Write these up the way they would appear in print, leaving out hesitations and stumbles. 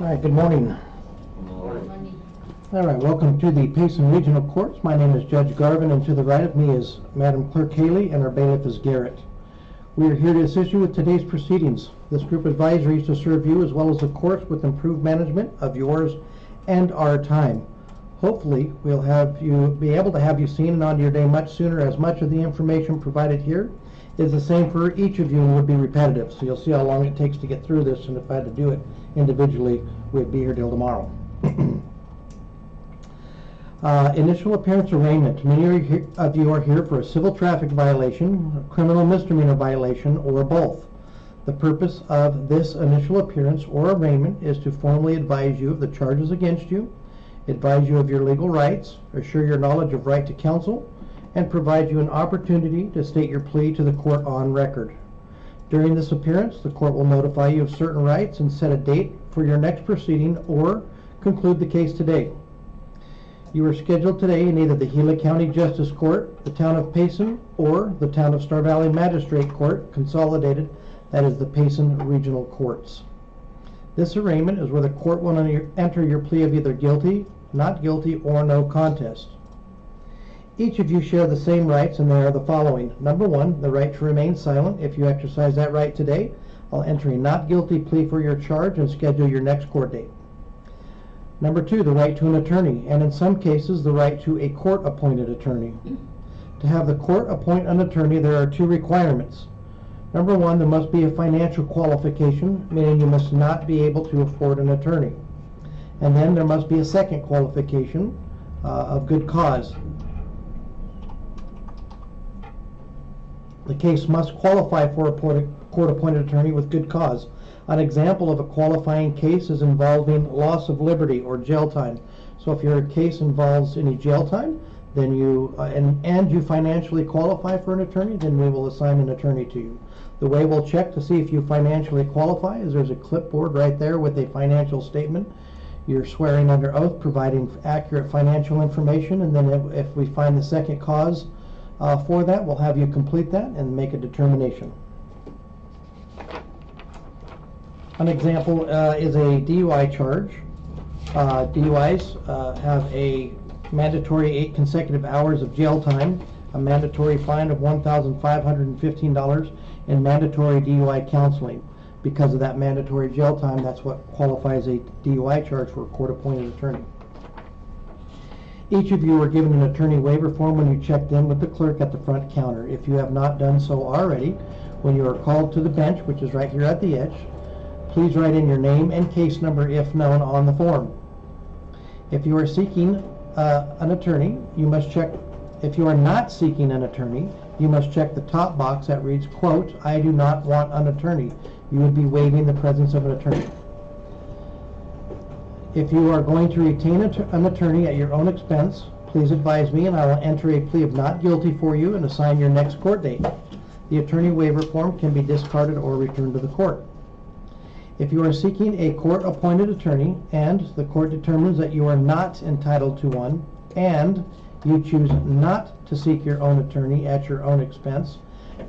All right, good morning. All right, welcome to the Payson Regional Courts. My name is Judge Garvin, and to the right of me is Madam Clerk Haley, and our bailiff is Garrett. We are here to assist you with today's proceedings. This group advisory is to serve you as well as the courts with improved management of yours and our time. Hopefully, we'll be able to have you seen and on your day much sooner, as much of the information provided here is the same for each of you and would be repetitive. So you'll see how long it takes to get through this, and if I had to do it individually, we'd be here till tomorrow. Initial appearance arraignment. Many of you are here for a civil traffic violation, a criminal misdemeanor violation, or both. The purpose of this initial appearance or arraignment is to formally advise you of the charges against you, advise you of your legal rights, assure your knowledge of right to counsel, and provide you an opportunity to state your plea to the court on record. During this appearance, the court will notify you of certain rights and set a date for your next proceeding or conclude the case today. You are scheduled today in either the Gila County Justice Court, the Town of Payson, or the Town of Star Valley Magistrate Court, Consolidated, that is the Payson Regional Courts. This arraignment is where the court will enter your plea of either guilty, not guilty, or no contest. Each of you share the same rights, and they are the following. Number one, the right to remain silent. If you exercise that right today, I'll enter a not guilty plea for your charge and schedule your next court date. Number two, the right to an attorney, and in some cases, the right to a court-appointed attorney. To have the court appoint an attorney, there are two requirements. Number one, there must be a financial qualification, meaning you must not be able to afford an attorney. And then there must be a second qualification of good cause. The case must qualify for a court-appointed attorney with good cause. An example of a qualifying case is involving loss of liberty or jail time. So if your case involves any jail time, then you and you financially qualify for an attorney, then we will assign an attorney to you. The way we'll check to see if you financially qualify is there's a clipboard right there with a financial statement. You're swearing under oath, providing accurate financial information, and then if we find the second cause for that, we'll have you complete that and make a determination. An example is a DUI charge. DUIs have a mandatory 8 consecutive hours of jail time, a mandatory fine of $1,515, and mandatory DUI counseling. Because of that mandatory jail time, that's what qualifies a DUI charge for a court-appointed attorney. Each of you are given an attorney waiver form when you checked in with the clerk at the front counter. If you have not done so already, when you are called to the bench, which is right here at the edge, please write in your name and case number, if known, on the form. If you are seeking an attorney, you must check. If you are not seeking an attorney, you must check the top box that reads, quote, "I do not want an attorney." You would be waiving the presence of an attorney. If you are going to retain an attorney at your own expense, please advise me and I will enter a plea of not guilty for you and assign your next court date. The attorney waiver form can be discarded or returned to the court. If you are seeking a court-appointed attorney and the court determines that you are not entitled to one and you choose not to seek your own attorney at your own expense,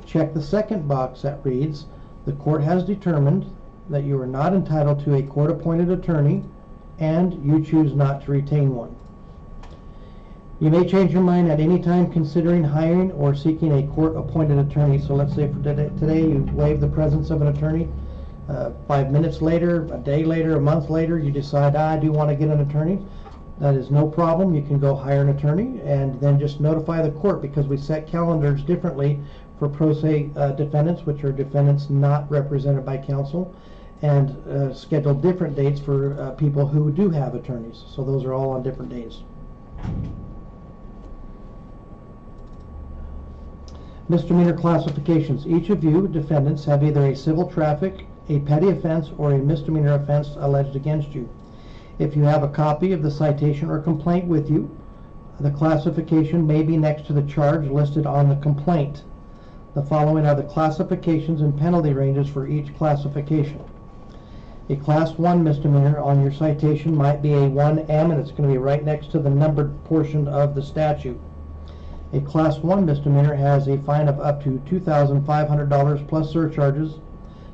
check the second box that reads, "The court has determined that you are not entitled to a court-appointed attorney and you choose not to retain one." You may change your mind at any time considering hiring or seeking a court-appointed attorney. So let's say for today you waive the presence of an attorney. 5 minutes later, a day later, a month later, you decide, I do want to get an attorney. That is no problem. You can go hire an attorney and then just notify the court, because we set calendars differently for pro se defendants, which are defendants not represented by counsel, and schedule different dates for people who do have attorneys. So those are all on different days. Misdemeanor classifications. Each of you defendants have either a civil traffic, a petty offense, or a misdemeanor offense alleged against you. If you have a copy of the citation or complaint with you, the classification may be next to the charge listed on the complaint. The following are the classifications and penalty ranges for each classification. A Class 1 misdemeanor on your citation might be a 1M, and it's going to be right next to the numbered portion of the statute. A Class 1 misdemeanor has a fine of up to $2,500 plus surcharges,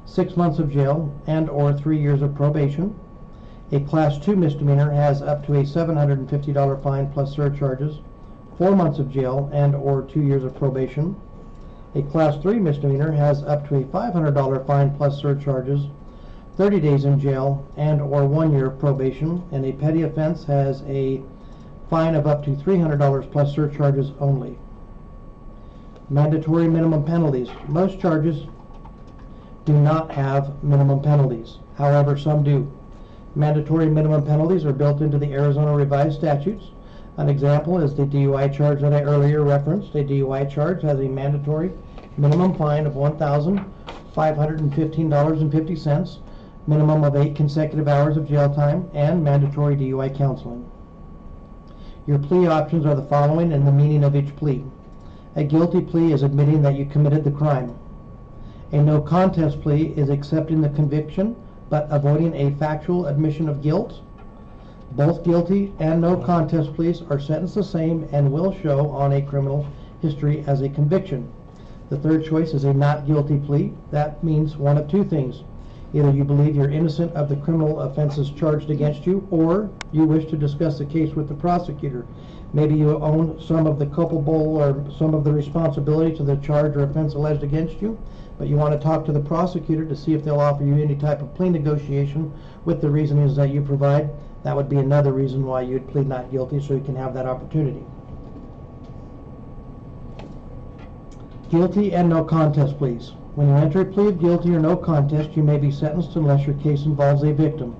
6 months of jail and or 3 years of probation. A Class 2 misdemeanor has up to a $750 fine plus surcharges, 4 months of jail and or 2 years of probation. A Class 3 misdemeanor has up to a $500 fine plus surcharges, 30 days in jail and or 1 year of probation, and a petty offense has a fine of up to $300 plus surcharges only. Mandatory minimum penalties. Most charges do not have minimum penalties. However, some do. Mandatory minimum penalties are built into the Arizona revised statutes. An example is the DUI charge that I earlier referenced. A DUI charge has a mandatory minimum fine of $1,515.50, minimum of 8 consecutive hours of jail time, and mandatory DUI counseling. Your plea options are the following in the meaning of each plea. A guilty plea is admitting that you committed the crime. A no contest plea is accepting the conviction but avoiding a factual admission of guilt. Both guilty and no contest pleas are sentenced the same and will show on a criminal history as a conviction. The third choice is a not guilty plea. That means one of two things. Either you believe you're innocent of the criminal offenses charged against you, or you wish to discuss the case with the prosecutor. Maybe you own some of the culpable or some of the responsibility to the charge or offense alleged against you, but you want to talk to the prosecutor to see if they'll offer you any type of plea negotiation with the reasonings that you provide. That would be another reason why you'd plead not guilty, so you can have that opportunity. Guilty and no contest pleas. When you enter a plea of guilty or no contest, you may be sentenced unless your case involves a victim.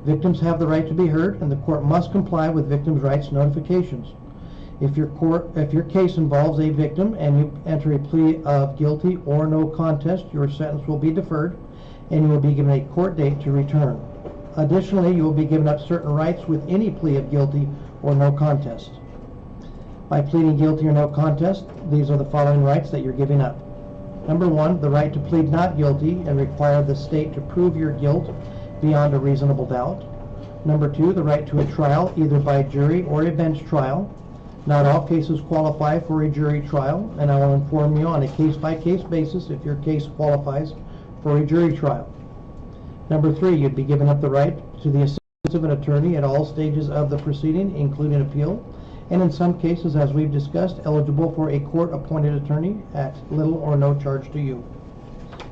Victims have the right to be heard, and the court must comply with victims' rights notifications. If your case involves a victim and you enter a plea of guilty or no contest, your sentence will be deferred, and you will be given a court date to return. Additionally, you will be given up certain rights with any plea of guilty or no contest. By pleading guilty or no contest, these are the following rights that you're giving up. Number 1, the right to plead not guilty and require the state to prove your guilt beyond a reasonable doubt. Number 2, the right to a trial, either by jury or a bench trial. Not all cases qualify for a jury trial, and I will inform you on a case-by-case basis if your case qualifies for a jury trial. Number 3, you'd be given up the right to the assistance of an attorney at all stages of the proceeding, including appeal, and in some cases, as we've discussed, eligible for a court-appointed attorney at little or no charge to you.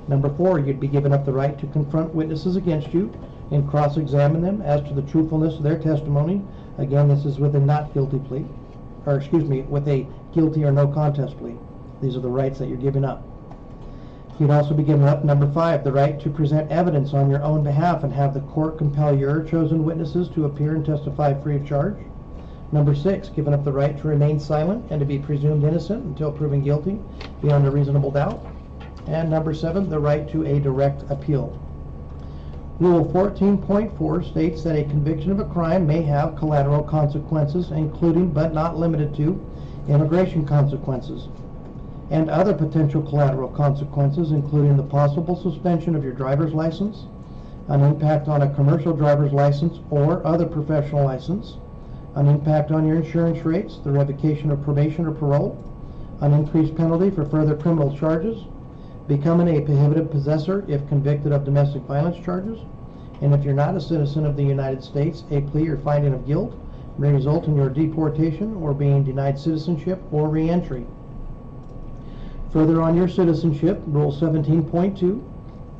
Number 4, you'd be given up the right to confront witnesses against you and cross-examine them as to the truthfulness of their testimony. Again, this is with a not guilty plea, with a guilty or no contest plea. These are the rights that you're giving up. You'd also be given up, number 5, the right to present evidence on your own behalf and have the court compel your chosen witnesses to appear and testify free of charge. Number 6, given up the right to remain silent and to be presumed innocent until proven guilty beyond a reasonable doubt. And number 7, the right to a direct appeal. Rule 14.4 states that a conviction of a crime may have collateral consequences, including but not limited to immigration consequences and other potential collateral consequences, including the possible suspension of your driver's license, an impact on a commercial driver's license or other professional license, an impact on your insurance rates, the revocation of probation or parole, an increased penalty for further criminal charges, becoming a prohibited possessor if convicted of domestic violence charges, and if you're not a citizen of the United States, a plea or finding of guilt may result in your deportation or being denied citizenship or re-entry. Further on your citizenship, Rule 17.2,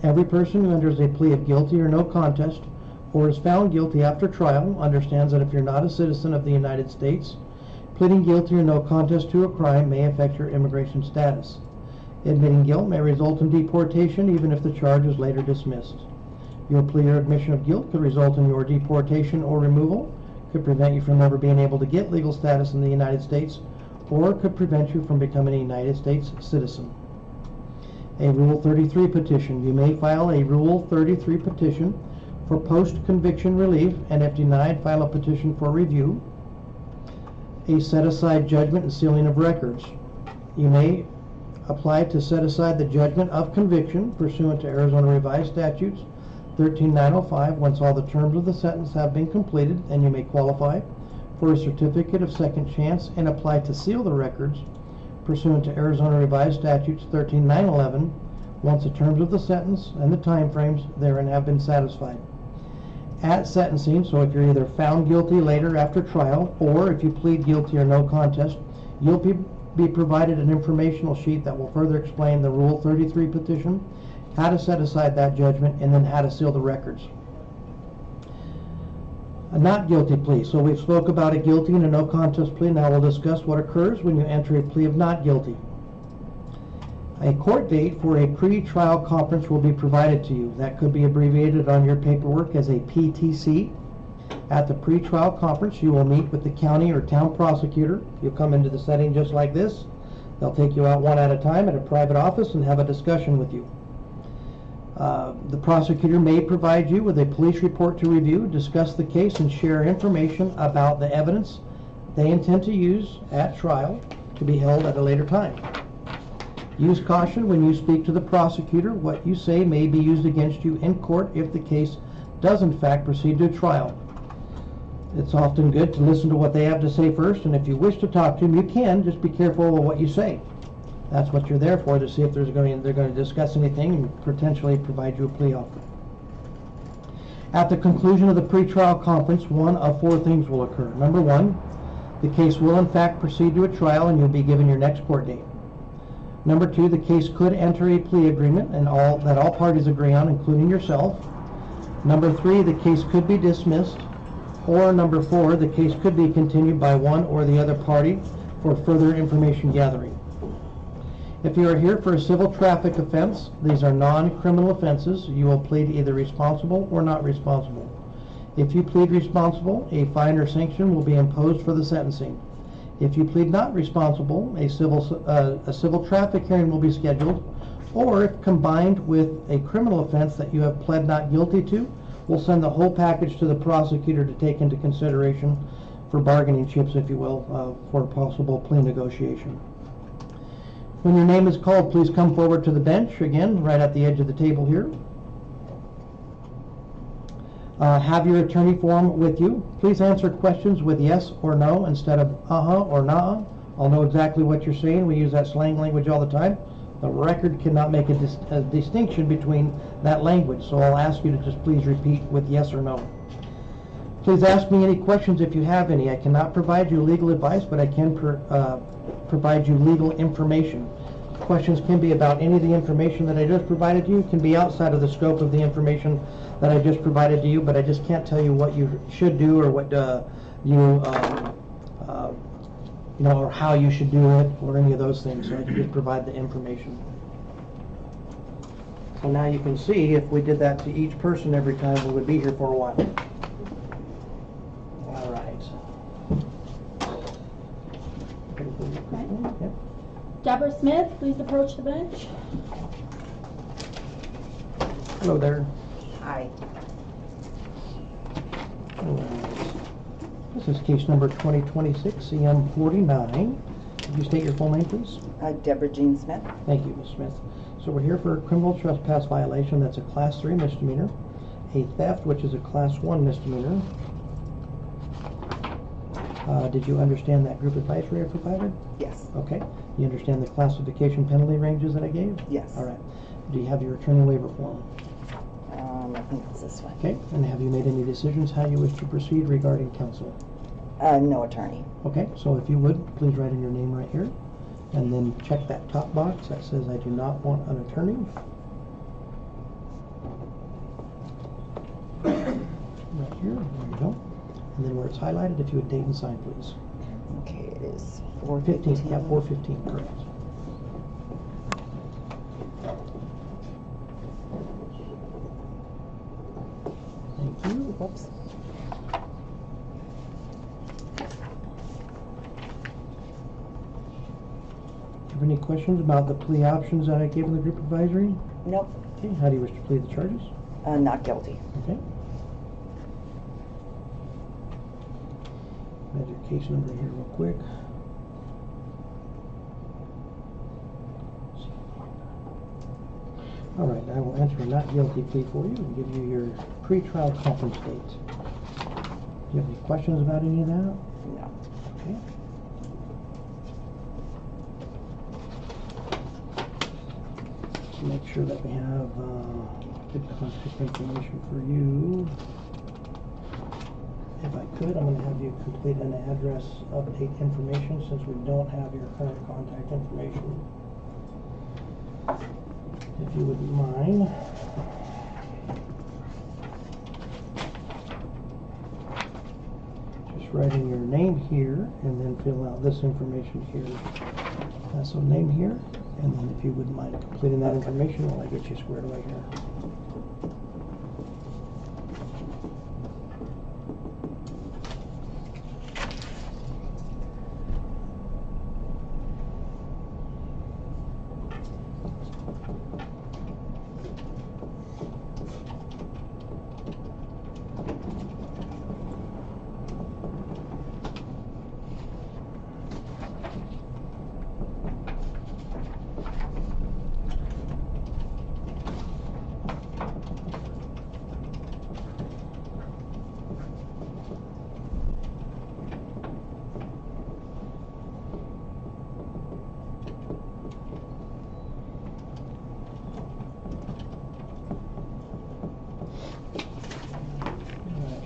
every person who enters a plea of guilty or no contest or is found guilty after trial understands that if you're not a citizen of the United States, pleading guilty or no contest to a crime may affect your immigration status. Admitting guilt may result in deportation even if the charge is later dismissed. Your plea or admission of guilt could result in your deportation or removal, could prevent you from ever being able to get legal status in the United States, or could prevent you from becoming a United States citizen. A Rule 33 petition. You may file a Rule 33 petition for post-conviction relief, and if denied, file a petition for review. A set-aside judgment and sealing of records. You may apply to set aside the judgment of conviction pursuant to Arizona Revised Statutes 13905 once all the terms of the sentence have been completed, and you may qualify for a certificate of second chance and apply to seal the records pursuant to Arizona Revised Statutes 13911 once the terms of the sentence and the time frames therein have been satisfied. at sentencing, so if you're either found guilty later after trial, or if you plead guilty or no contest, you'll be provided an informational sheet that will further explain the Rule 33 petition, how to set aside that judgment, and then how to seal the records. A not guilty plea. So we've spoke about a guilty and a no contest plea. Now we'll discuss what occurs when you enter a plea of not guilty. A court date for a pre-trial conference will be provided to you. That could be abbreviated on your paperwork as a PTC. At the pre-trial conference, you will meet with the county or town prosecutor. You'll come into the setting just like this. They'll take you out one at a time at a private office and have a discussion with you. The prosecutor may provide you with a police report to review, discuss the case, and share information about the evidence they intend to use at trial to be held at a later time. Use caution when you speak to the prosecutor. What you say may be used against you in court if the case does in fact proceed to trial. It's often good to listen to what they have to say first, and if you wish to talk to them, you can. Just be careful of what you say. That's what you're there for, to see if they're going to discuss anything and potentially provide you a plea offer. At the conclusion of the pretrial conference, one of four things will occur. Number one, the case will in fact proceed to a trial and you'll be given your next court date. Number two, the case could enter a plea agreement and that all parties agree on, including yourself. Number three, the case could be dismissed. Or number four, the case could be continued by one or the other party for further information gathering. If you are here for a civil traffic offense, these are non-criminal offenses. You will plead either responsible or not responsible. If you plead responsible, a fine or sanction will be imposed for the sentencing. If you plead not responsible, a civil traffic hearing will be scheduled, or if combined with a criminal offense that you have pled not guilty to, we'll send the whole package to the prosecutor to take into consideration for bargaining chips, if you will, for possible plea negotiation. When your name is called, please come forward to the bench, again, right at the edge of the table here. Have your attorney form with you. Please answer questions with yes or no instead of uh-huh or nah. I'll know exactly what you're saying. We use that slang language all the time. The record cannot make a distinction between that language, so I'll ask you to just please repeat with yes or no. Please ask me any questions if you have any. I cannot provide you legal advice, but I can provide you legal information. Questions can be about any of the information that I just provided you. It can be outside of the scope of the information that I just provided to you, but I just can't tell you what you should do or what or how you should do it or any of those things. So I can just provide the information. So now you can see if we did that to each person every time, we would be here for a while. All right. Yep. Deborah Smith, please approach the bench. Hello there. Hi. All right. This is case number 2026 CM 49. Could you state your full name, please? Deborah Jean Smith. Thank you, Ms. Smith. So we're here for a criminal trespass violation. That's a Class 3 misdemeanor. A theft, which is a Class 1 misdemeanor. Did you understand that group advisory I provided? Yes. Okay. You understand the classification penalty ranges that I gave? Yes. All right. Do you have your attorney waiver form? I think it's this one. Okay. And have you made any decisions how you wish to proceed regarding counsel? No attorney. Okay. So if you would, please write in your name right here. And then check that top box that says I do not want an attorney. Right here. There you go. And then where it's highlighted, if you would date and sign, please. Okay, it is 4/15. Yeah, 4/15, correct. Thank you. Oops. Have any questions about the plea options that I gave in the group advisory? Nope. Okay, how do you wish to plead the charges? Not guilty. Okay. Add your case number here real quick. All right, I will enter a not guilty plea for you and give you your pre-trial conference date. Do you have any questions about any of that? No. Okay. Just make sure that we have good contact information for you. If I could, I'm gonna have you complete an address update information since we don't have your current contact information. If you wouldn't mind. Just write in your name here and then fill out this information here. So name here, and then if you wouldn't mind completing that information while I get you squared away here.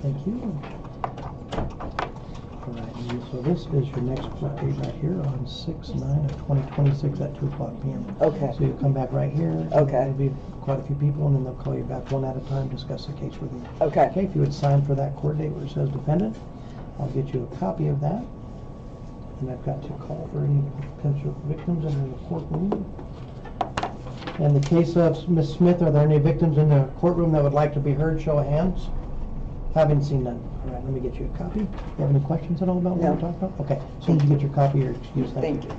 Thank you. Alright, so this is your next court date right here on 6/9/2026 at 2 o'clock p.m. Okay. So you'll come back right here. and Okay. There'll be quite a few people, and then they'll call you back one at a time, discuss the case with you. Okay. Okay, if you would sign for that court date where it says defendant, I'll get you a copy of that. And I've got to call for any potential victims that are in the courtroom. In the case of Ms. Smith, are there any victims in the courtroom that would like to be heard? Show of hands. Haven't seen none. All right, let me get you a copy. You have any questions at all about what No. we're talking about? Okay, as soon as you get your copy, your excuse. Thank you.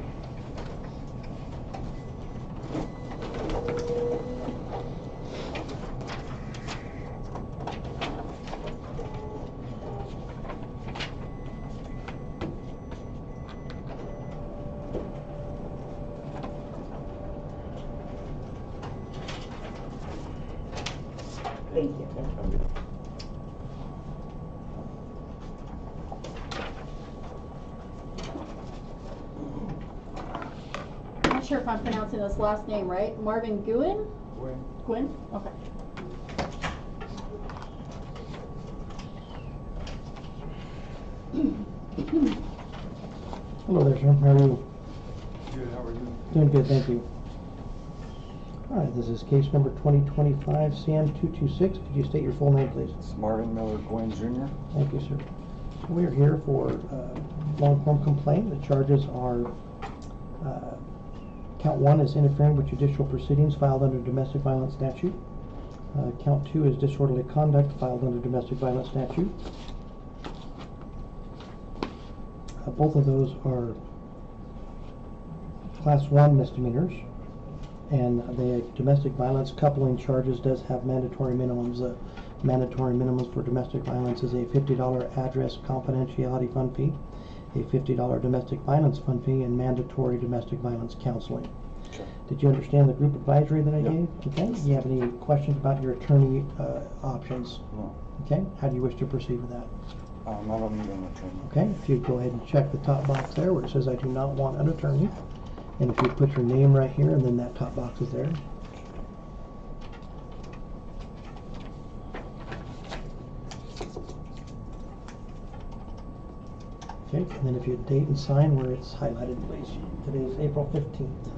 Thank you. I'm not sure if I'm pronouncing this last name right. Marvin Gwen? Gwen. Gwen? Okay. Hello there, sir. How are you? Good, how are you? Doing good, thank you. All right, this is case number 2025 CM226. Could you state your full name, please? It's Marvin Miller Gwen Jr. Thank you, sir. So we are here for long-form complaint. The charges are count 1 is interfering with judicial proceedings filed under domestic violence statute. Count 2 is disorderly conduct filed under domestic violence statute. Both of those are class 1 misdemeanors, and the domestic violence coupling charges does have mandatory minimums. Mandatory minimums for domestic violence is a $50 address confidentiality fund fee, a $50 domestic violence fund fee, and mandatory domestic violence counseling. Okay. Did you understand the group advisory that I Yep. gave? Okay. Do you have any questions about your attorney options? No, Okay. How do you wish to proceed with that? I don't need an attorney. Okay. If you go ahead and check the top box there where it says I do not want an attorney, and if you put your name right here and then that top box is there. Okay, and then if you date and sign where it's highlighted, please. Today is April 15th.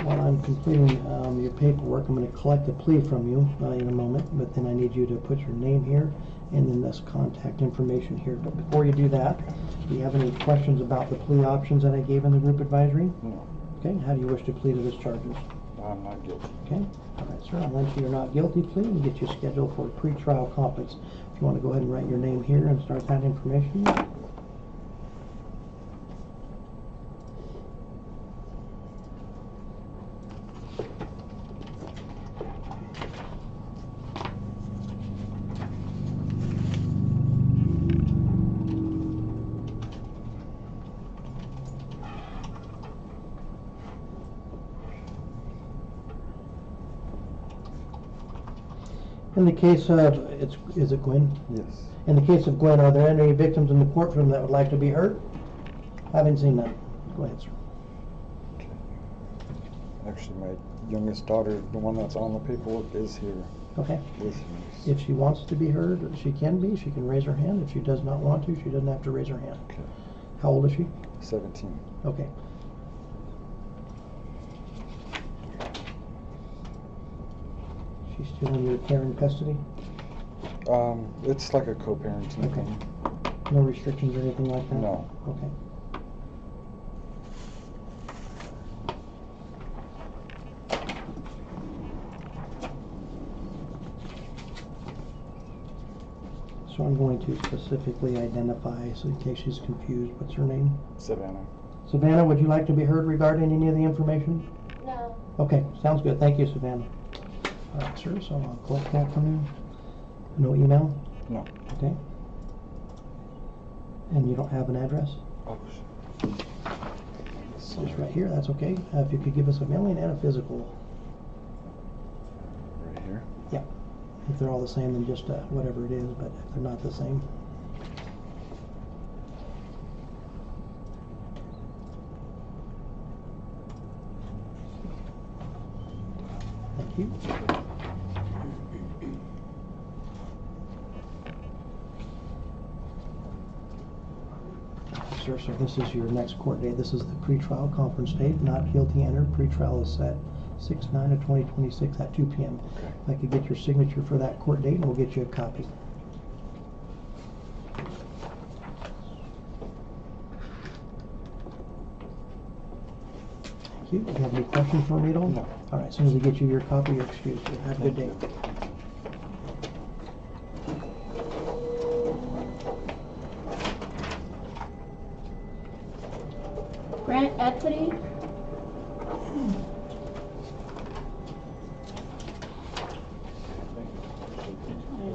While I'm completing your paperwork, I'm going to collect a plea from you in a moment, but then I need you to put your name here and then this contact information here. But before you do that, do you have any questions about the plea options that I gave in the group advisory? No, Okay, how do you wish to plead to this charges? I'm not guilty. Okay, all right, sir, I'll enter your not guilty plea and get you scheduled for a pre-trial conference. If you want to go ahead and write your name here and start that information. In the case of, is it Gwen? Yes. In the case of Gwen, are there any victims in the courtroom that would like to be heard? Haven't seen none. Go ahead, sir. Okay. Actually, my youngest daughter, the one that's on the paperwork, is here Okay. with me. If she wants to be heard, she can be. She can raise her hand. If she does not want to, she doesn't have to raise her hand. Okay. How old is she? 17. Okay. She's still in your care and custody? It's like a co-parenting Okay. thing. No restrictions or anything like that? No. Okay. So I'm going to specifically identify, so in case she's confused, what's her name? Savannah. Savannah, would you like to be heard regarding any of the information? No. Okay, sounds good. Thank you, Savannah. All right, sir, so I'll collect that from you. No email? No. Okay. And you don't have an address? Oh, It's right here, that's okay. If you could give us a mailing and a physical. right here. Yeah. If they're all the same, then just whatever it is, but if they're not the same. Thank you. Sir, so this is your next court date. This is the pretrial conference date, not guilty entered. Pretrial is set 6/9/2026 at 2 p.m. Okay. If I could get your signature for that court date, and we'll get you a copy. Thank you. Do you have any questions for me at all? No. All right, as soon as we get you your copy, you're excused. Have a good day. Thank you. Grant equity.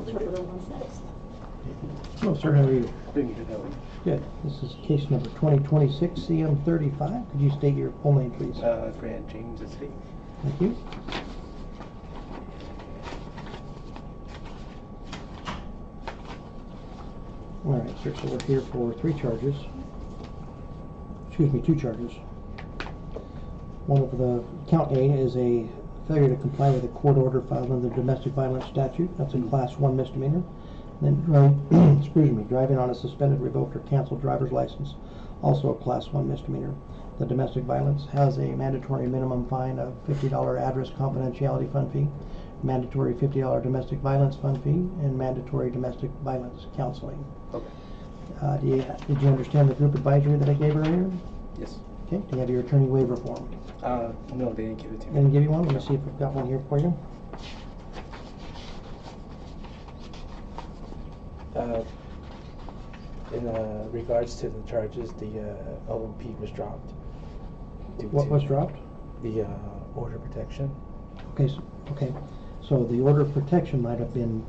Interpreter one's next. Hello, sir. How are you? Thank you, Kelly. Good. This is case number 2026 CM35. Could you state your full name, please? Grant James Estate. Thank you. All right, sir, so we're here for two charges. One of the, count A is a failure to comply with a court order filed under the domestic violence statute. That's a class 1 misdemeanor. Then, driving on a suspended, revoked, or canceled driver's license, also a class 1 misdemeanor. The domestic violence has a mandatory minimum fine of $50 address confidentiality fund fee, mandatory $50 domestic violence fund fee, and mandatory domestic violence counseling. Okay. Did you understand the group advisory that I gave earlier? Yes. Okay, do you have your attorney waiver form? No, they didn't give it to me. Didn't give you one? Let me see if we've got one here for you. In regards to the charges, the OP was dropped. What was dropped? The order protection. Okay, so the order of protection might have been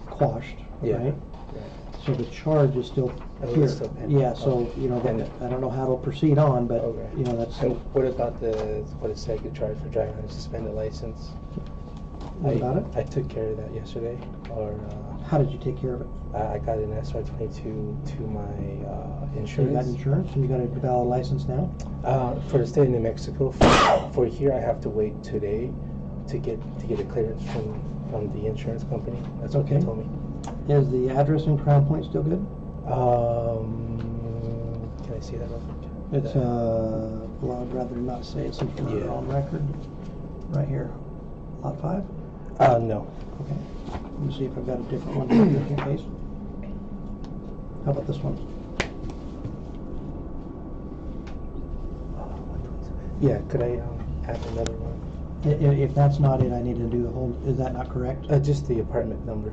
quashed, Yeah. right? Right. So the charge is still Oh, here. it's still pending. Yeah, so, Okay. you know, And- I don't know how it'll proceed on, but, Okay. you know, that's, And what about what it said, the charge for driving on a suspended license? what about it? I took care of that yesterday, or How did you take care of it? I got an SR22 to my So you got insurance. insurance, and you got a valid license now? For the state of New Mexico, for here I have to wait today to get a clearance from the insurance company. That's what they Okay. told me. Is the address in Crown Point still good? Can I see that real quick? It's, well, I'd rather not say it since we're Yeah. on record. Right here. Lot 5? No. Okay. Let me see if I've got a different one here just in case. How about this one? Yeah, could I add another one? If that's not it, I need to do the whole, is that not correct? Just the apartment number.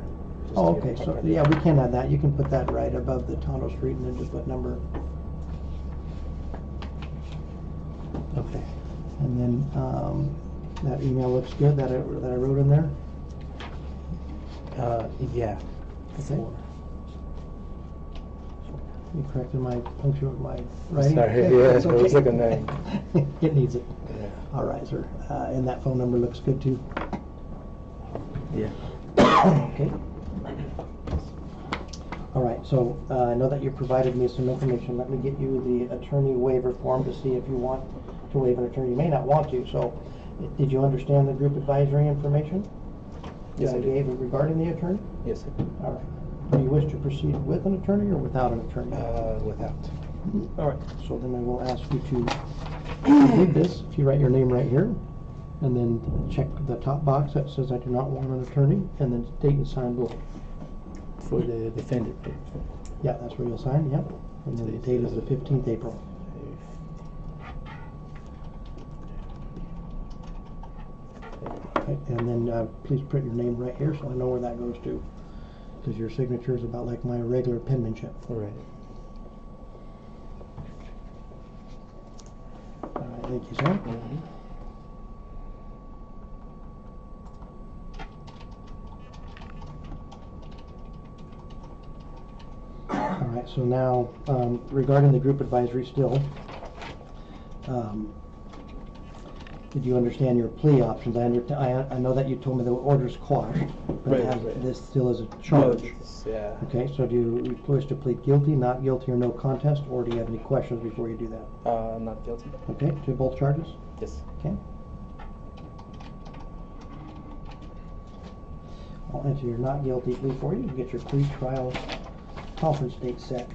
Just Oh, the okay, so, apartment yeah, number. we can add that. You can put that right above the Tondo Street and then just put number. Okay. And then, that email looks good that I wrote in there? Yeah. Okay. 4. You corrected my punctuation, my writing? Sorry, Yeah, yeah, it's it was okay. like a 9. It needs it. Yeah. All right, sir. And that phone number looks good too? Yeah. Okay. All right, so I know that you provided me some information. Let me get you the attorney waiver form to see if you want to waive an attorney. You may not want to, so did you understand the group advisory information Yes, that I I did. gave regarding the attorney? Yes, sir. All right. Do you wish to proceed with an attorney or without an attorney? Without. All right, so then I will ask you to read this. If you write your name right here, and then check the top box that says I do not want an attorney, and then date and sign below. For the defendant. Yeah, that's where you'll sign, yep. And then the date is the 15th April. Okay, and then please print your name right here so I know where that goes to. Because your signature is about like my regular penmanship. All right. All right, thank you, sir. Mm-hmm. All right, so now regarding the group advisory still, did you understand your plea options? I know that you told me the order's quashed, but Right. this still is a charge. Yeah. Okay, so do you wish to plead guilty, not guilty, or no contest, or do you have any questions before you do that? I'm not guilty. Okay, to both charges? Yes. Okay. I'll enter your not guilty plea for you and get your pre-trial conference date set.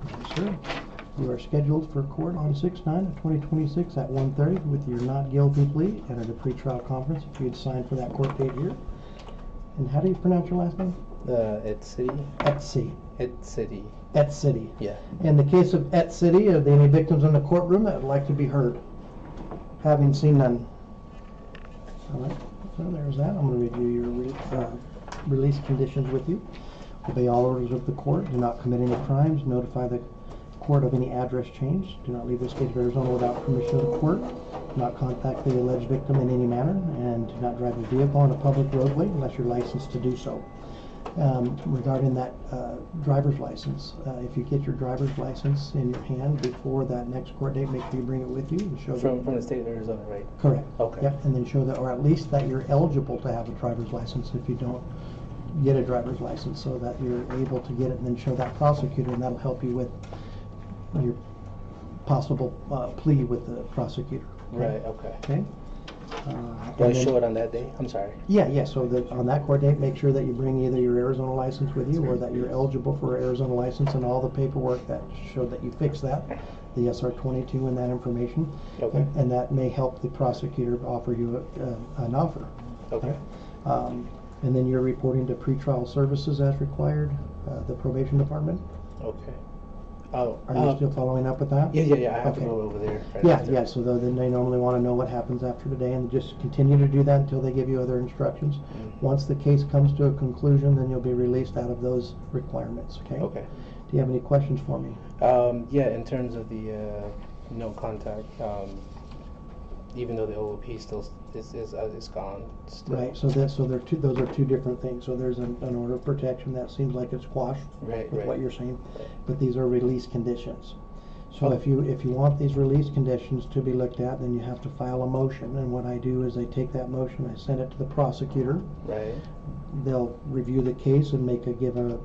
Yes, sir. You are scheduled for court on 6/9/2026 at 1:30 with your not guilty plea and at a pretrial conference. If you'd sign for that court date here. And how do you pronounce your last name? Etsy. Etsy. Etsy. Etsy. Yeah. In the case of Etsy, are there any victims in the courtroom that would like to be heard? Having seen none. All right, so there's that. I'm going to review your release conditions with you. Obey all orders of the court. Do not commit any crimes. Notify the court of any address change. Do not leave the state of Arizona without permission of the court. Do not contact the alleged victim in any manner, and do not drive a vehicle on a public roadway unless you're licensed to do so. Regarding that driver's license, if you get your driver's license in your hand before that next court date, make sure you bring it with you and show From the state of Arizona, right? Correct. Okay. Yep, and then show that, or at least that you're eligible to have a driver's license if you don't get a driver's license, so that you're able to get it and then show that prosecutor, and that'll help you with your possible plea with the prosecutor. Right, okay. Okay? Do I and then- show it on that day? I'm sorry. Yeah, so that on that court date, make sure that you bring either your Arizona license with you or that you're eligible for an Arizona license and all the paperwork that showed that you fixed that, the SR-22 and that information. Okay. And that may help the prosecutor offer you an offer. Okay. And then you're reporting to pretrial services as required, the probation department. Okay. Oh. Are you still following up with that? Yeah. I have to Okay. go over there. Right Yeah, after. yeah, so then they normally want to know what happens after today, and just continue to do that until they give you other instructions. Once the case comes to a conclusion, then you'll be released out of those requirements, okay? Okay. Do you have any questions for me? Yeah, in terms of the no contact, even though the OOP still is gone. Still. Right, so those are two different things. So there's an order of protection that seems like it's quashed Right. with Right. what you're saying, Right. but these are release conditions. So Oh. if you want these release conditions to be looked at, then you have to file a motion, and what I do is I take that motion, I send it to the prosecutor. Right. They'll review the case and give a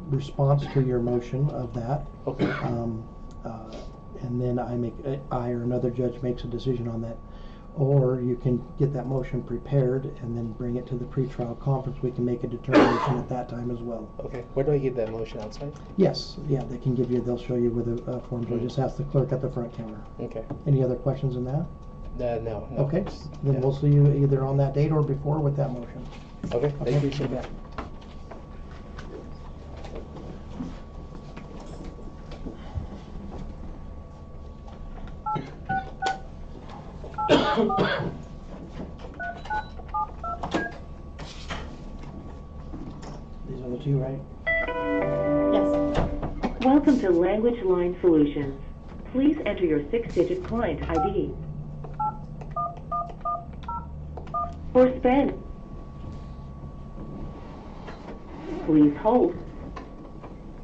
response to your motion of that. Okay. And then I or another judge makes a decision on that. Or you can get that motion prepared and then bring it to the pretrial conference. We can make a determination at that time as well. Okay. Where do I get that motion outside? Yes, yeah, they'll show you with the forms. Or just ask the clerk at the front counter. Okay. Any other questions in that? No. Okay, then Yeah. we'll see you either on that date or before with that motion. Okay. Thank you. You bet. These are the two, right? Yes. Welcome to Language Line Solutions. Please enter your 6-digit client ID. For Spanish, please hold.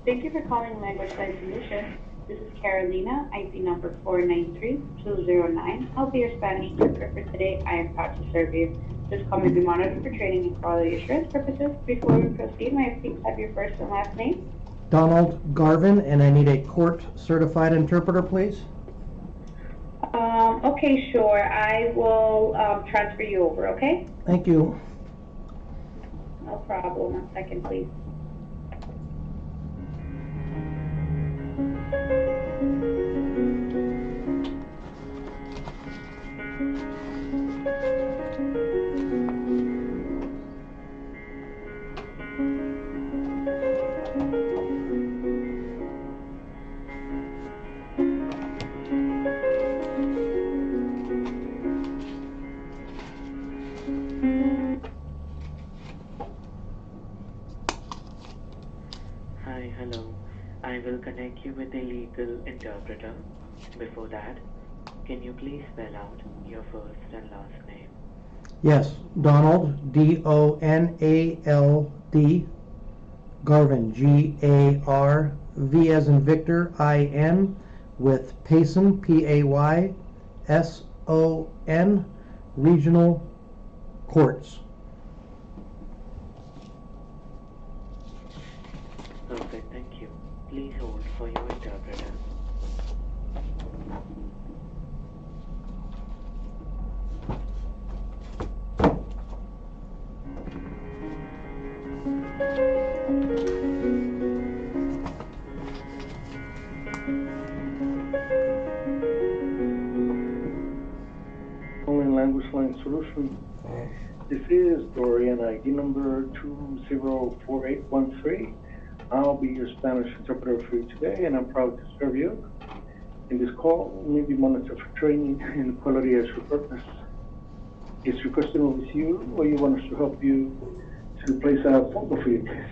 Thank you for calling Language Side Solutions. This is Carolina, ID number 493209. I'll be your Spanish interpreter for today. I am proud to serve you. This call may be monitored for training and quality assurance purposes. Before we proceed, may I please have your first and last name? Donald Garvin, and I need a court-certified interpreter, please. Okay, sure. I will transfer you over, okay? Thank you. No problem. 1 second, please. Hi, hello. I will connect you with a legal interpreter. Before that, can you please spell out your first and last name? Yes, Donald, D-O-N-A-L-D, Garvin, G-A-R-V as in Victor, I-N, with Payson, P-A-Y-S-O-N, Regional Courts. Perfect, thank you. Please hold for your interpreter. Calling Language Line Solution. This is Dorian, ID number 204813. I'll be your Spanish interpreter for you today, and I'm proud to serve you. In this call, we may be monitored for training and quality assurance purpose. Is your customer with you, or you want us to help you to place a phone call for you, please?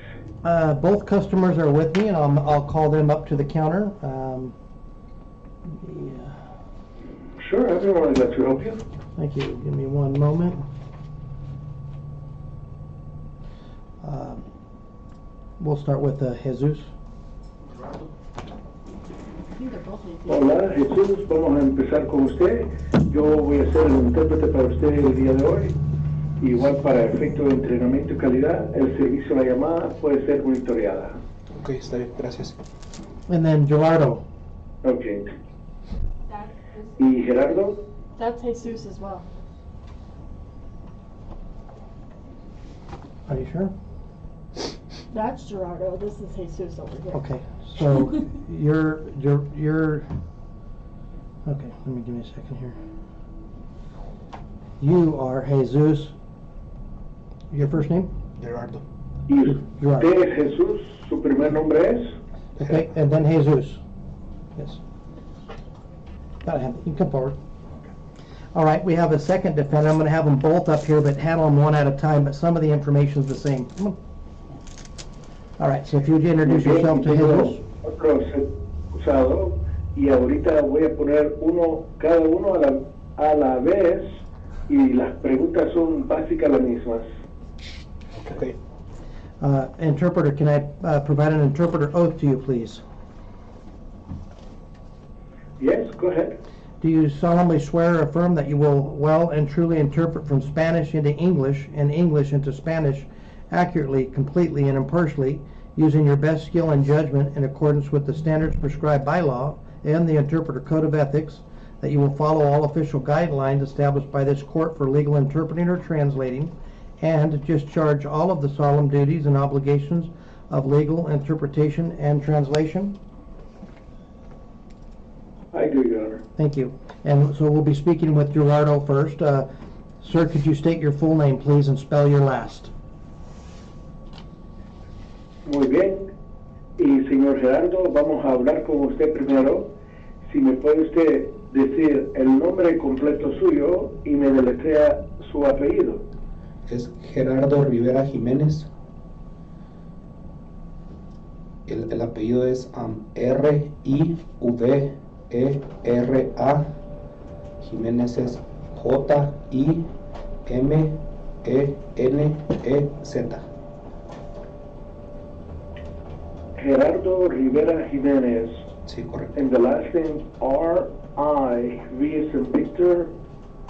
Both customers are with me, and I'll call them up to the counter. Sure, everyone is glad to help you. Thank you. Give me one moment. We'll start with Jesus. I think they're both with you. Hola, Jesús, vamos a empezar con usted. Yo voy a ser el intérprete para usted el día de hoy. Igual para efecto de entrenamiento y calidad, el servicio de la llamada puede ser monitoreada. Ok, está bien, gracias. And then Gerardo. Ok. That ¿Y Gerardo? That's Jesus as well. Are you sure? That's Gerardo. This is Jesus over here. Okay, so you're okay, give me a second here. You are Jesus. Your first name? Gerardo. ¿Y Gerardo. usted es Jesús? ¿Su primer nombre es? Okay, and then Jesus. Yes. Gotta have, you can come forward. All right, we have a second defendant. I'm gonna have them both up here, but handle them one at a time, but some of the information is the same. Come on. All right, so if you would introduce yourself to Jesus. Otro acusado, y ahorita voy a poner cada uno a la vez, y las preguntas son básicas las mismas. Okay. Interpreter, can I provide an interpreter oath to you, please? Yes, go ahead. Do you solemnly swear or affirm that you will well and truly interpret from Spanish into English and English into Spanish accurately, completely, and impartially, using your best skill and judgment in accordance with the standards prescribed by law and the Interpreter Code of Ethics, that you will follow all official guidelines established by this court for legal interpreting or translating, and discharge all of the solemn duties and obligations of legal interpretation and translation? I do, Your Honor. Thank you. And so we'll be speaking with Gerardo first. Sir, could you state your full name, please, and spell your last? Muy bien. Y señor Gerardo, vamos a hablar con usted primero. Si me puede usted decir el nombre completo suyo y me deletrea su apellido. Es Gerardo Rivera Jiménez. El apellido es R-I-V-E-R-A. Jiménez es J-I-M-E-N-E-Z. Enez. Gerardo Rivera Jimenez. Sí, correcto. And the last name R-I, V as in Victor,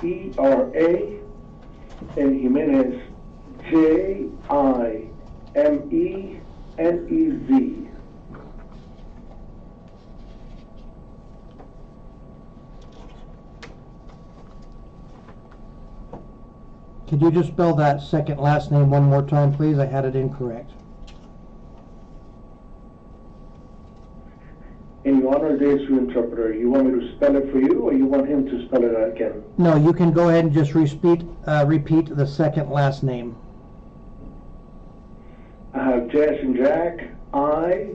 E-R-A, and Jimenez, J-I-M-E-N-E-Z. Could you just spell that second last name one more time, please? I had it incorrect. And Your Honor, there's your interpreter. You want me to spell it for you, or you want him to spell it again? No, you can go ahead and just repeat the second last name. I have J as in Jack, I,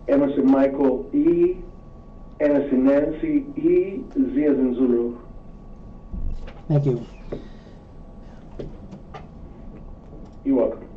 M as in Michael, E, N as in Nancy, E, Z as in Zulu. Thank you. You're welcome.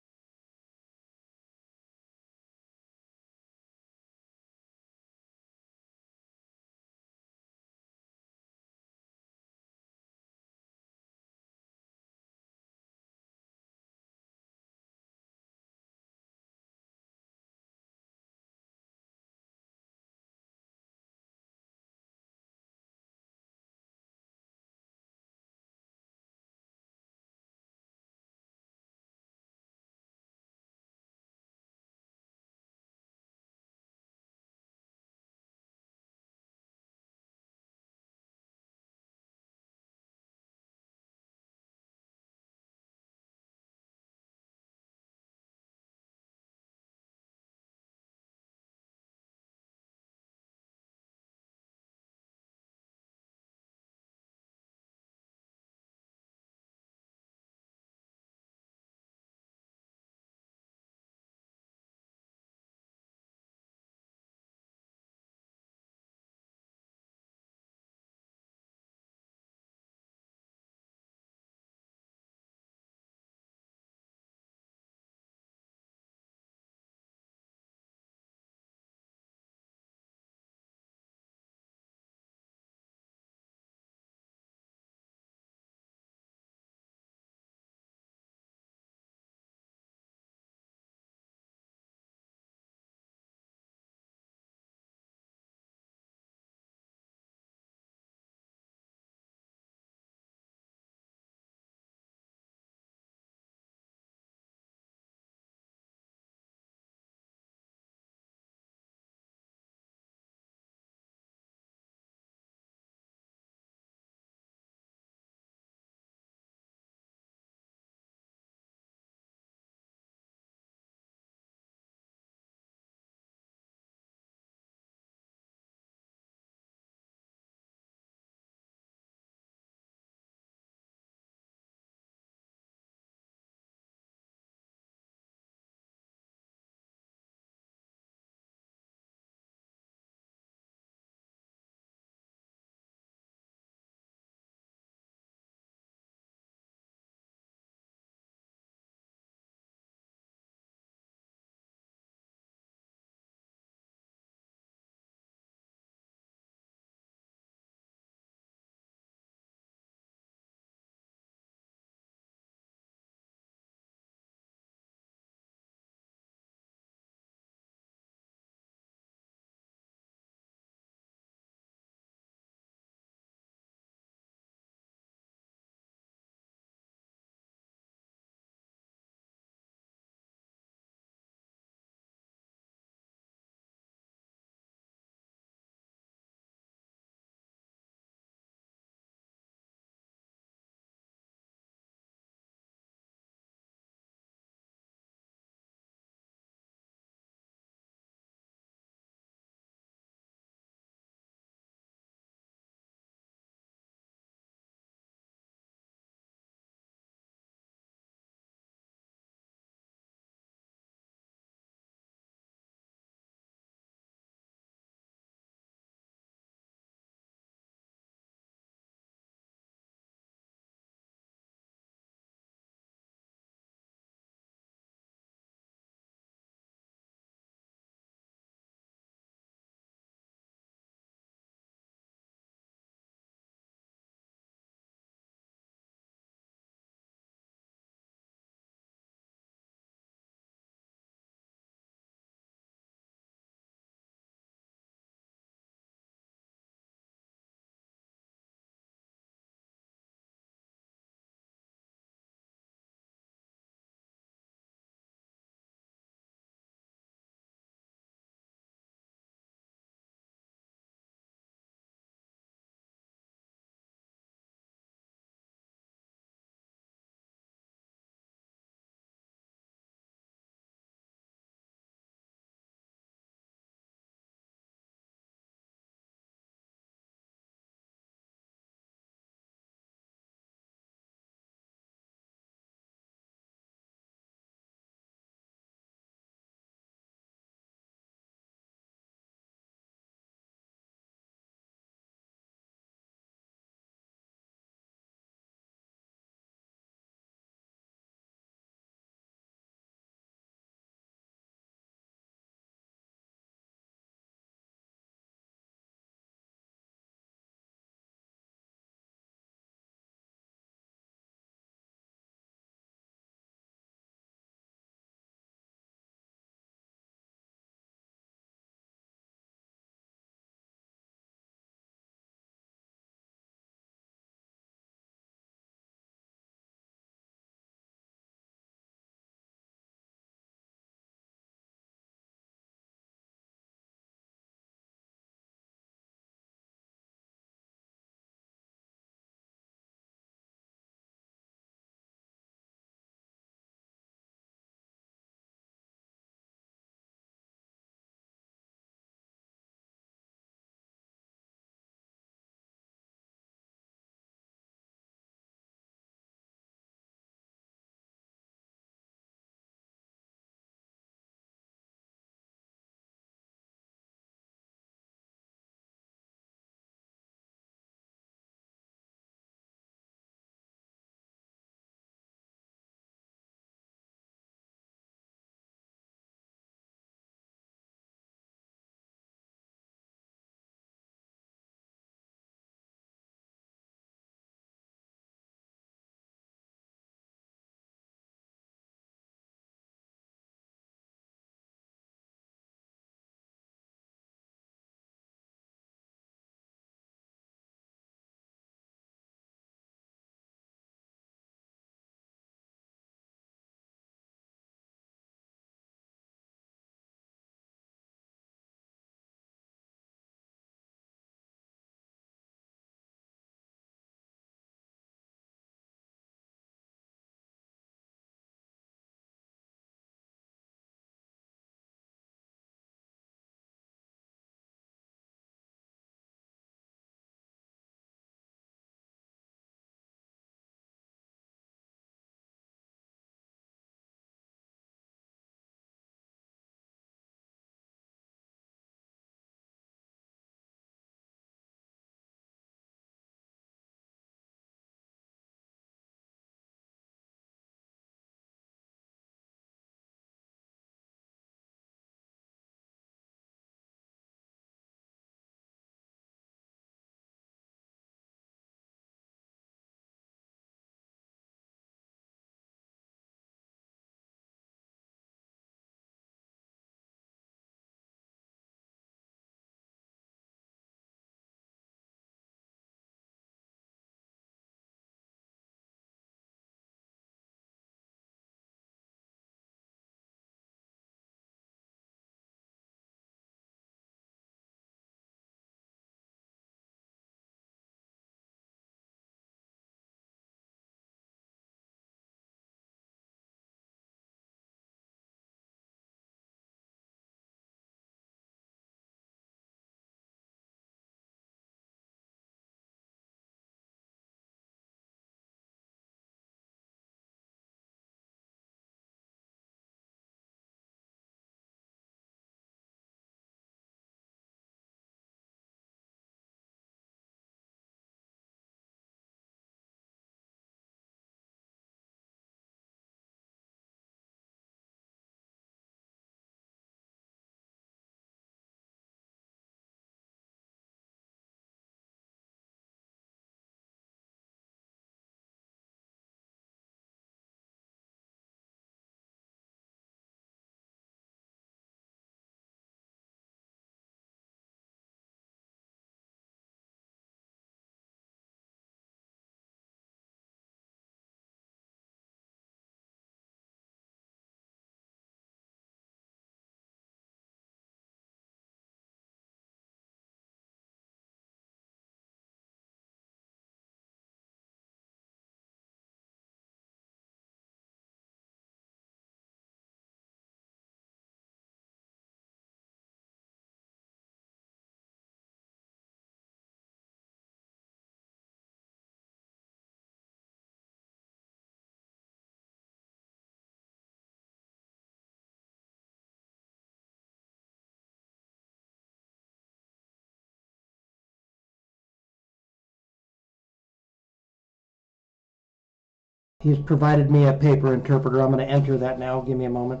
He's provided me a paper interpreter. I'm going to enter that now. Give me a moment.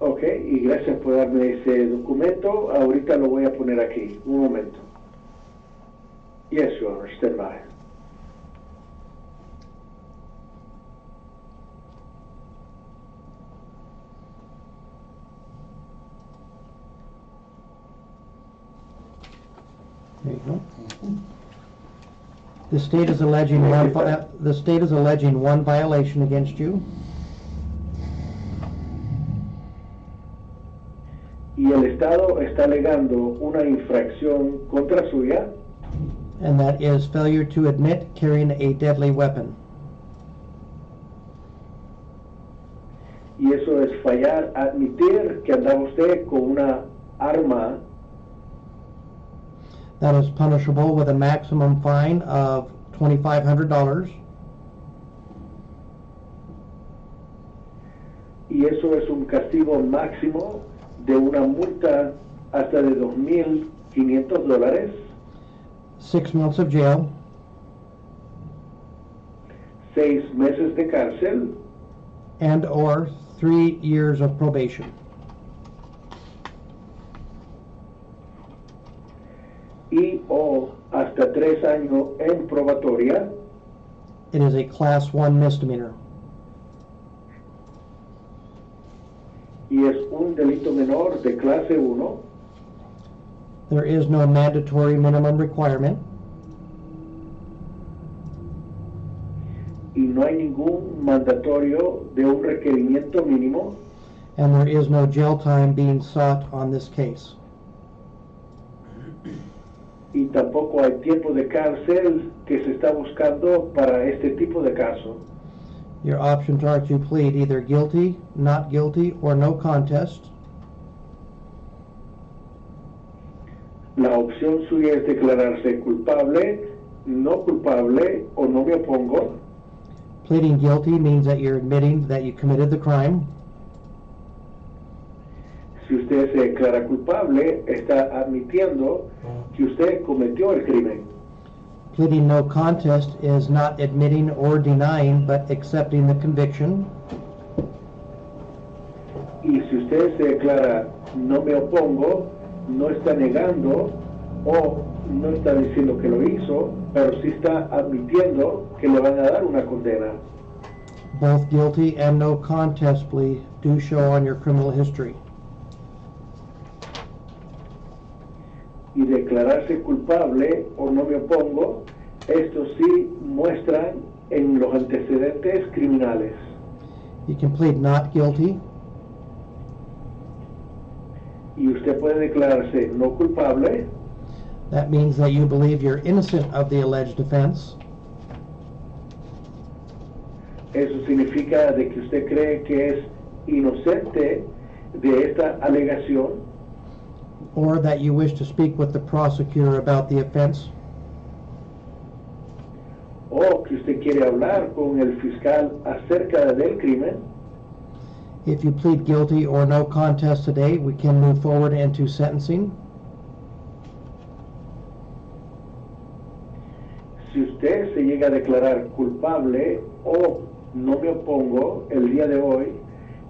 Ok, y gracias por darme ese documento. Ahorita lo voy a poner aquí. Un momento. Yes, Your Honor. Stand by. There you go. The state is alleging one violation against you. Y el Estado está alegando una infracción contra suya, And that is failure to admit carrying a deadly weapon. y eso es fallar, admitir que andaba usted con una arma, That is punishable with a maximum fine of $2,500 y eso es un castigo máximo de una multa hasta de $2,500, 6 months of jail, 6 meses de cárcel and or 3 years of probation. y o hasta 3 años en probatoria. It is a Class 1 misdemeanor. Y es un delito menor de clase 1 There is no mandatory minimum requirement, y no hay ningún mandatorio de un requerimiento mínimo and there is no jail time being sought on this case. y tampoco hay tiempo de cárcel que se está buscando para este tipo de caso. Your options are to plead either guilty, not guilty, or no contest, La opción suya es declararse culpable, no culpable o no me opongo. Pleading guilty means that you're admitting that you committed the crime. Si usted se declara culpable, está admitiendo que usted cometió el crimen. Pleading no contest is not admitting or denying, but accepting the conviction. Y si usted se declara no me opongo, no está negando o no está diciendo que lo hizo, pero sí está admitiendo que le van a dar una condena. Both guilty and no contest plea do show on your criminal history. Y declararse culpable o no me opongo, esto sí muestran en los antecedentes criminales. You can plead not guilty, Y usted puede declararse no culpable, that means that you believe you're innocent of the alleged offense, eso significa de que usted cree que es inocente de esta alegación, or that you wish to speak with the prosecutor about the offense. o que usted quiere hablar con el fiscal acerca del crimen. If you plead guilty or no contest today, we can move forward into sentencing. Si usted se llega a declarar culpable o no me opongo el día de hoy,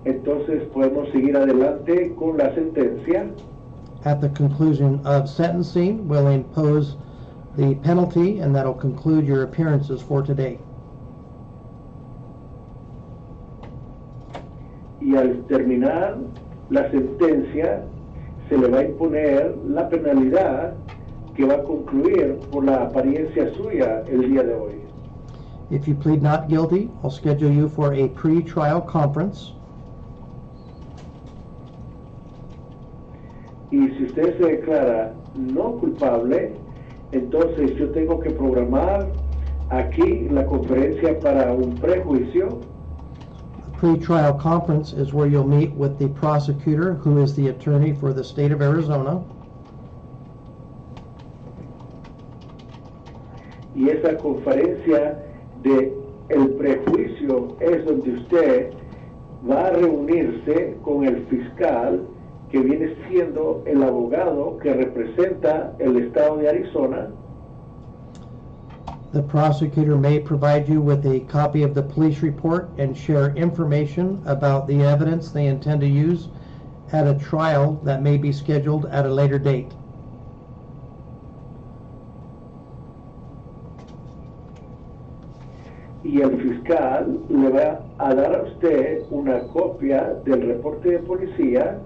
entonces podemos seguir adelante con la sentencia. At the conclusion of sentencing, we'll impose the penalty, and that'll conclude your appearances for today. Y al terminar la sentencia, se le va a imponer la penalidad que va a concluir por la apariencia suya el día de hoy. If you plead not guilty, I'll schedule you for a pre-trial conference. Y si usted se declara no culpable, entonces yo tengo que programar aquí la conferencia para un prejuicio. The pre-trial conference is where you'll meet with the prosecutor, who is the attorney for the state of Arizona. Y esa conferencia de el prejuicio es donde usted va a reunirse con el fiscal que viene siendo el abogado que representa el estado de Arizona. The prosecutor may provide you with a copy of the police report and share information about the evidence they intend to use at a trial that may be scheduled at a later date. Y el fiscal le va a dar a usted una copia del reporte de policía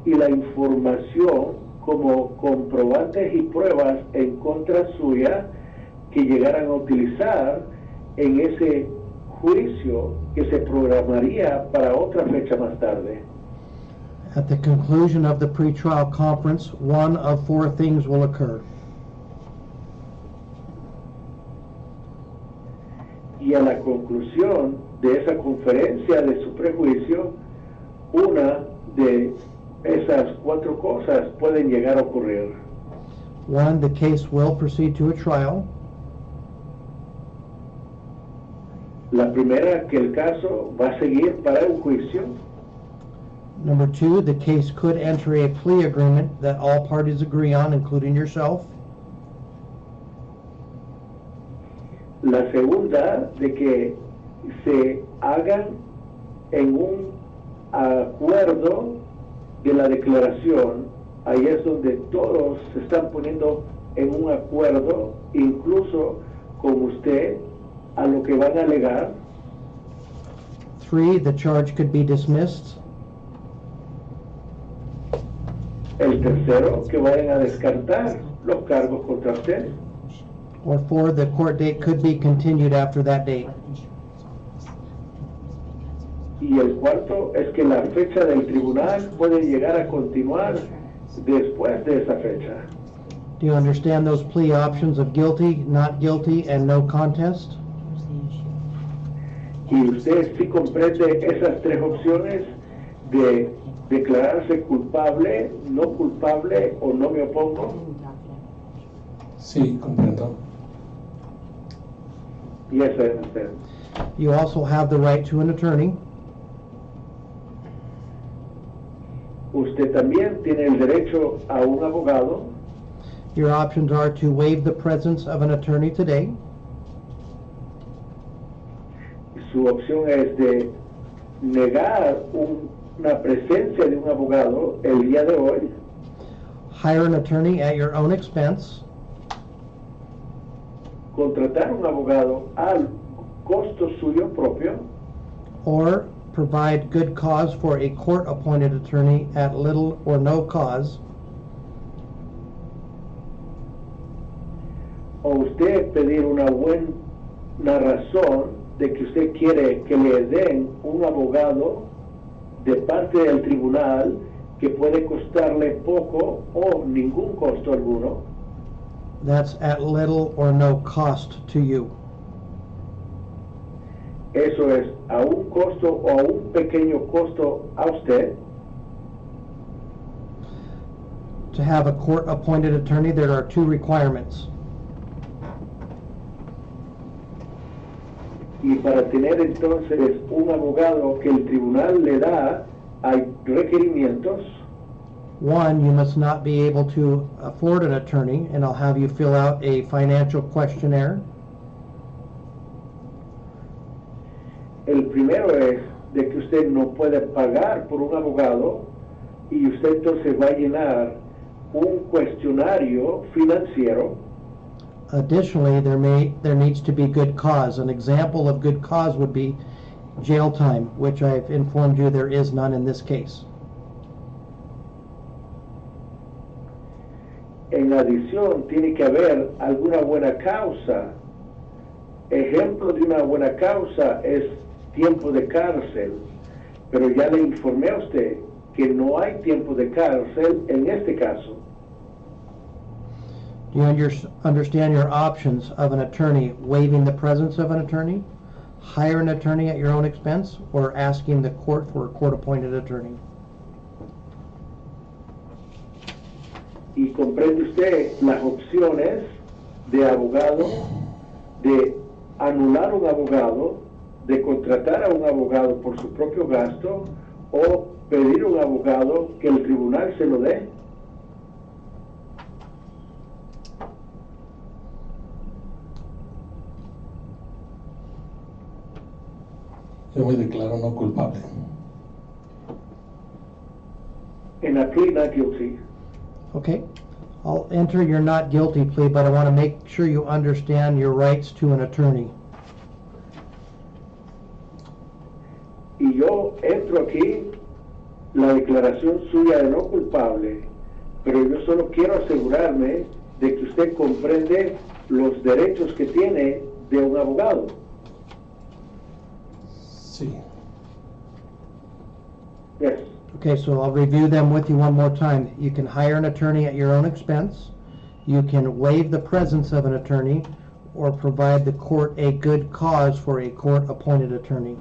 y la información como comprobantes y pruebas en contra suya que llegaran a utilizar en ese juicio que se programaría para otra fecha más tarde. At the conclusion of the pretrial conference, one of four things will occur. Y a la conclusión de esa conferencia de su prejuicio, una de esas cuatro cosas pueden llegar a ocurrir. One, the case will proceed to a trial. La primera, que el caso va a seguir para un juicio. Number two, the case could enter a plea agreement that all parties agree on, including yourself. La segunda, de que se hagan en un acuerdo de la declaración. Ahí es donde todos se están poniendo en un acuerdo, incluso con usted, a lo que van a alegar. Three, the charge could be dismissed. El tercero, que vayan a descartar los cargos contra usted. Or four, the court date could be continued after that date. Y el cuarto es que la fecha del tribunal puede llegar a continuar después de esa fecha. Do you understand those plea options of guilty, not guilty, and no contest? Y usted sí comprende esas tres opciones de declararse culpable, no culpable o no me opongo. Sí, comprendo. Yes, I understand. You also have the right to an attorney. Usted también tiene el derecho a un abogado. Your options are to waive the presence of an attorney today, Su opción es de negar una presencia de un abogado el día de hoy, hire an attorney at your own expense, contratar un abogado al costo suyo propio, or provide good cause for a court-appointed attorney at little or no cause, o usted pedir una buena razón de que usted quiere que le den un abogado de parte del tribunal que puede costarle poco o ningún costo alguno. that's at little or no cost to you. Eso es a un costo o a un pequeño costo a usted. To have a court-appointed attorney, there are two requirements. Y para tener entonces un abogado que el tribunal le da, hay requerimientos. One, you must not be able to afford an attorney, and I'll have you fill out a financial questionnaire. El primero es de que usted no puede pagar por un abogado y usted entonces va a llenar un cuestionario financiero. Additionally, there needs to be good cause. An example of good cause would be jail time, which I've informed you there is none in this case. En adición, tiene que haber alguna buena causa. Ejemplo de una buena causa es tiempo de cárcel, pero ya le informé a usted que no hay tiempo de cárcel en este caso. Do you understand your options of an attorney waiving the presence of an attorney, hire an attorney at your own expense, or asking the court for a court-appointed attorney? Y comprende usted las opciones de abogado, de anular un abogado, de contratar a un abogado por su propio gasto o pedir un abogado que el tribunal se lo dé. Yo me declaro no culpable. In a plea not guilty. Okay. I'll enter your not guilty plea, but I want to make sure you understand your rights to an attorney. Y yo entro aquí la declaración suya de no culpable, pero yo solo quiero asegurarme de que usted comprende los derechos que tiene de un abogado. Sí. Yes. Okay, so I'll review them with you one more time. You can hire an attorney at your own expense. You can waive the presence of an attorney or provide the court a good cause for a court-appointed attorney.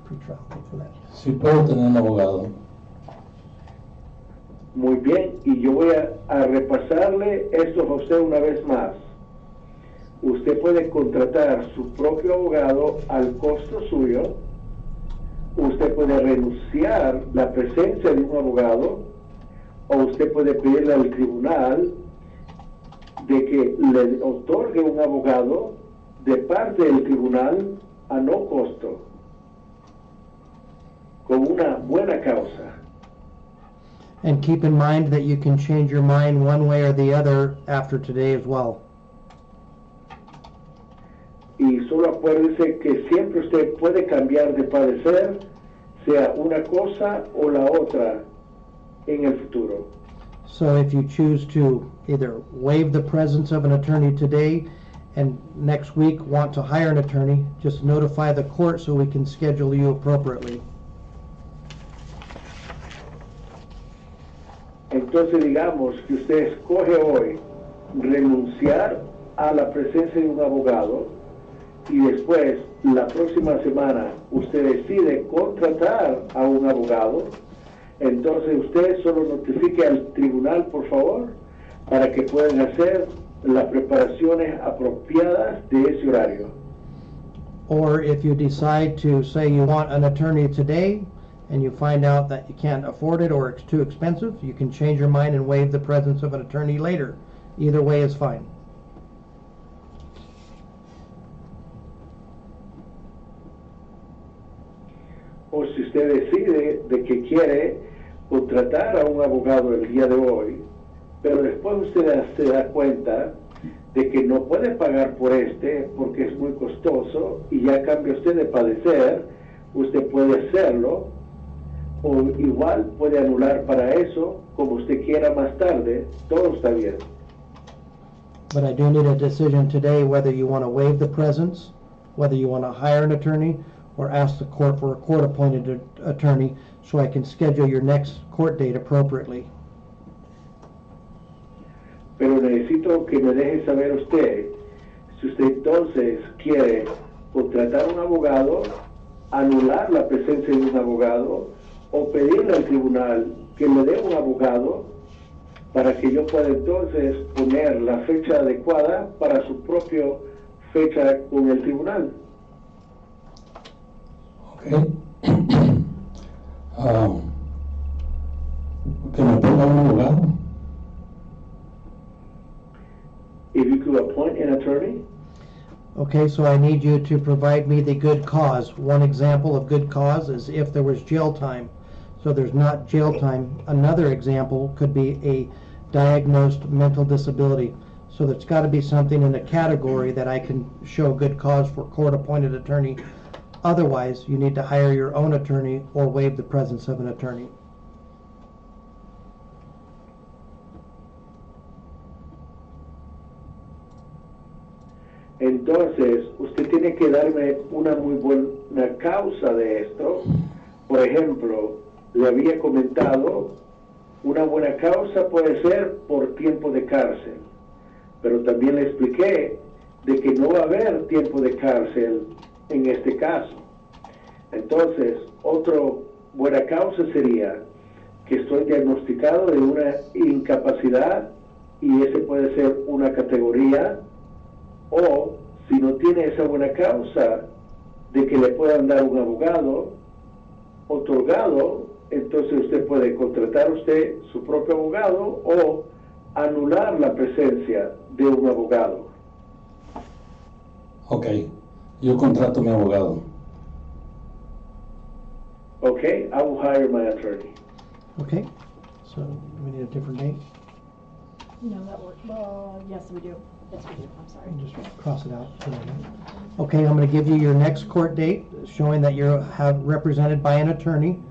Pretrial, for that. Sí puedo tener un abogado. Muy bien, y yo voy a repasarle esto a usted una vez más. Usted puede contratar su propio abogado al costo suyo. Usted puede renunciar la presencia de un abogado, o usted puede pedirle al tribunal de que le otorgue un abogado de parte del tribunal a no costo, con una buena causa. And keep in mind that you can change your mind one way or the other after today as well. Y solo acuérdese que siempre usted puede cambiar de parecer, sea una cosa o la otra en el futuro. So if you choose to either waive the presence of an attorney today and next week want to hire an attorney, just notify the court so we can schedule you appropriately. Entonces digamos que usted escoge hoy renunciar a la presencia de un abogado y después la próxima semana usted decide contratar a un abogado. Entonces usted solo notifique al tribunal, por favor, para que puedan hacer las preparaciones apropiadas de ese horario. Or if you decide to say you want an attorney today and you find out that you can't afford it or it's too expensive, you can change your mind and waive the presence of an attorney later. Either way is fine. O si usted decide de que quiere contratar a un abogado el día de hoy, pero después usted se da cuenta de que no puede pagar por este porque es muy costoso y ya cambia usted de padecer, usted puede hacerlo, o igual puede anular para eso como usted quiera más tarde. Todo está bien. But I do need a decision today whether you want to waive the presence, whether you want to hire an attorney, or ask the court for a court-appointed attorney so I can schedule your next court date appropriately. Pero necesito que me deje saber usted si usted entonces quiere contratar un abogado, anular la presencia de un abogado, o pedirle al tribunal que me dé un abogado para que yo pueda entonces poner la fecha adecuada para su propia fecha con el tribunal. Okay. Que me ponga un abogado. If you could appoint an attorney. Okay, so I need you to provide me the good cause. One example of good cause is if there was jail time. So there's not jail time. Another example could be a diagnosed mental disability. So there's got to be something in the category that I can show good cause for court-appointed attorney. Otherwise, you need to hire your own attorney or waive the presence of an attorney. Entonces, usted tiene que darme una muy buena causa de esto. Por ejemplo, le había comentado, una buena causa puede ser por tiempo de cárcel, pero también le expliqué de que no va a haber tiempo de cárcel en este caso. Entonces, otra buena causa sería que estoy diagnosticado de una incapacidad y ese puede ser una categoría, o si no tiene esa buena causa de que le puedan dar un abogado otorgado, entonces usted puede contratar usted su propio abogado o anular la presencia de un abogado. Ok, yo contrato a mi abogado. Okay, I will hire my attorney. Okay, so we need a different date. No, that worked. Well, yes, we do. Yes, we do. I'm sorry. Just cross it out. Okay, I'm going to give you your next court date, showing that you're represented by an attorney.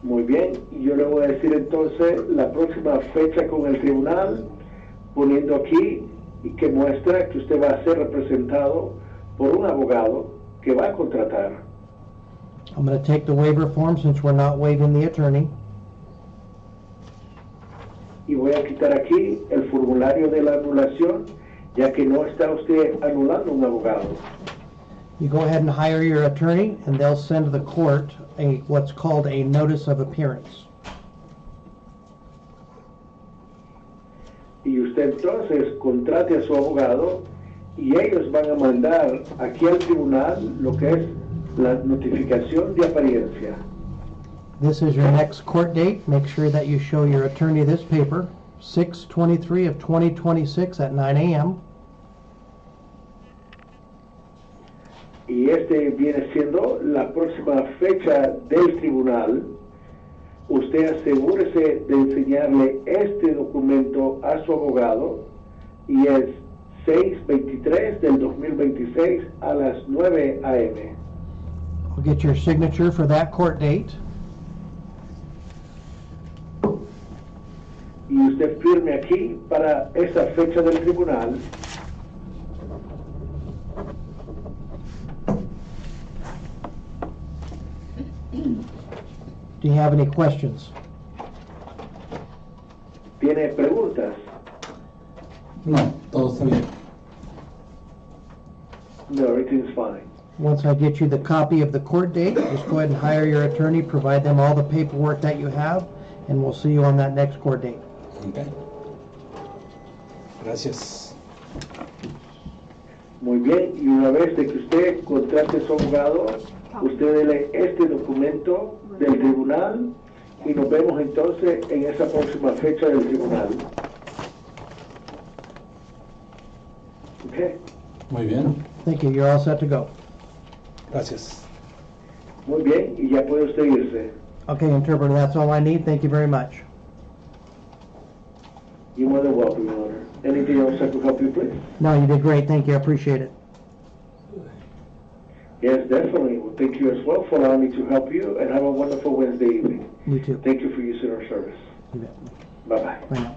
Muy bien, yo le voy a decir entonces la próxima fecha con el tribunal, poniendo aquí y que muestra que usted va a ser representado por un abogado que va a contratar. I'm going to take the waiver form since we're not waiving the attorney. Y voy a quitar aquí el formulario de la anulación, ya que no está usted anulando un abogado. You go ahead and hire your attorney, and they'll send to the court what's called a notice of appearance. Y usted entonces contrate a su abogado y ellos van a mandar aquí al tribunal lo que es la notificación de apariencia. This is your next court date. Make sure that you show your attorney this paper, 6/23 of 2026 at 9 a.m. Y este viene siendo la próxima fecha del tribunal. Usted asegúrese de enseñarle este documento a su abogado y es 6/23 del 2026 a las 9 a.m. I'll get your signature for that court date. Y usted firme aquí para esa fecha del tribunal. Do you have any questions? ¿Tiene preguntas? No, todo está bien. No, everything's fine. Once I get you the copy of the court date, just go ahead and hire your attorney, provide them all the paperwork that you have, and we'll see you on that next court date. Ok. Gracias. Muy bien, y una vez de que usted contrate a su abogado, usted dele este documento del tribunal y nos vemos entonces en esa próxima fecha del tribunal. Okay. Muy bien. Thank you. You're all set to go. Gracias. Muy bien, y ya puede usted irse. Okay, interpreter, that's all I need. Thank you very much. You're more than welcome, Your Honor. Anything else I could help you, please? No, you did great. Thank you. I appreciate it. Yes, definitely. Well, thank you as well for allowing me to help you, and have a wonderful Wednesday evening. You too. Thank you for using our service. You bet. Bye-bye. Bye now.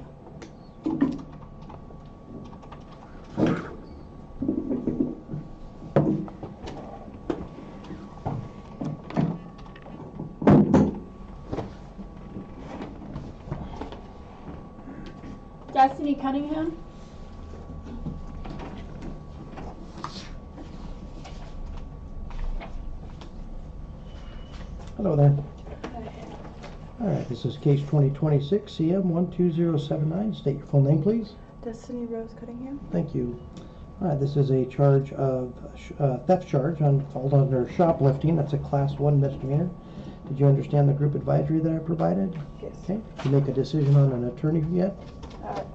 Destiny Cunningham? Hello there. All right, this is case 2026 CM 12079. State your full name, please. Destiny Rose Cunningham. Thank you. All right, this is a charge of theft charge falls under shoplifting. That's a class 1 misdemeanor. Did you understand the group advisory that I provided? Yes. Okay. Did you make a decision on an attorney yet?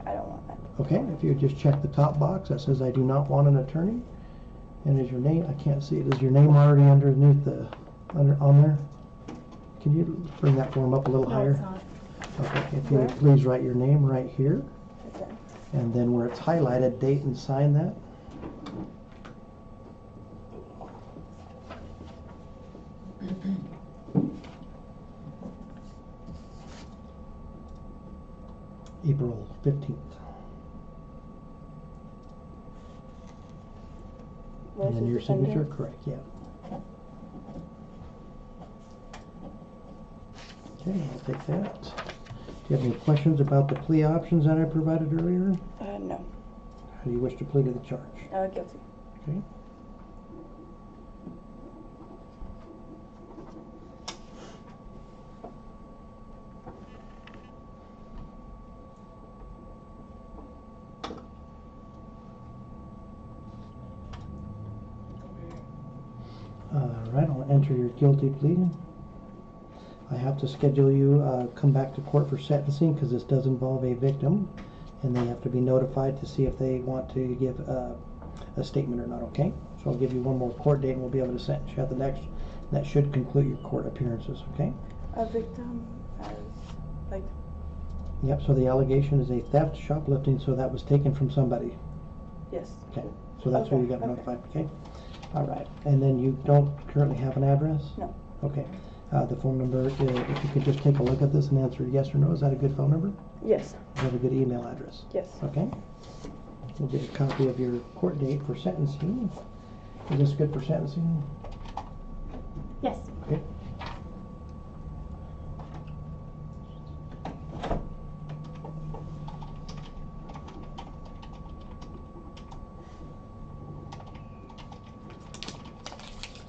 I don't want that. Okay, if you would just check the top box that says I do not want an attorney. And is your name, I can't see it, is your name already underneath on there? Can you bring that form up a little No, higher? it's not. Okay, if you would please write your name right here. Okay. And then where it's highlighted, date and sign that. April 15th. And then your signature, correct, yeah. Okay, I'll take that. Do you have any questions about the plea options that I provided earlier? No. How do you wish to plead to the charge? Guilty. Okay. Alright, I'll enter your guilty plea. I have to schedule you come back to court for sentencing because this does involve a victim. and they have to be notified to see if they want to give a statement or not, okay? So I'll give you one more court date and we'll be able to sentence you at the next. That should conclude your court appearances, okay? A victim as, like, Yep, so the allegation is a theft, shoplifting, so that was taken from somebody. yes. Okay, so that's who you got notified, okay? All right, and then you don't currently have an address? No. Okay, the phone number, if you could just take a look at this and answer yes or no, is that a good phone number? Yes. Do you have a good email address? Yes. Okay. We'll get a copy of your court date for sentencing. Is this good for sentencing? Yes. Okay.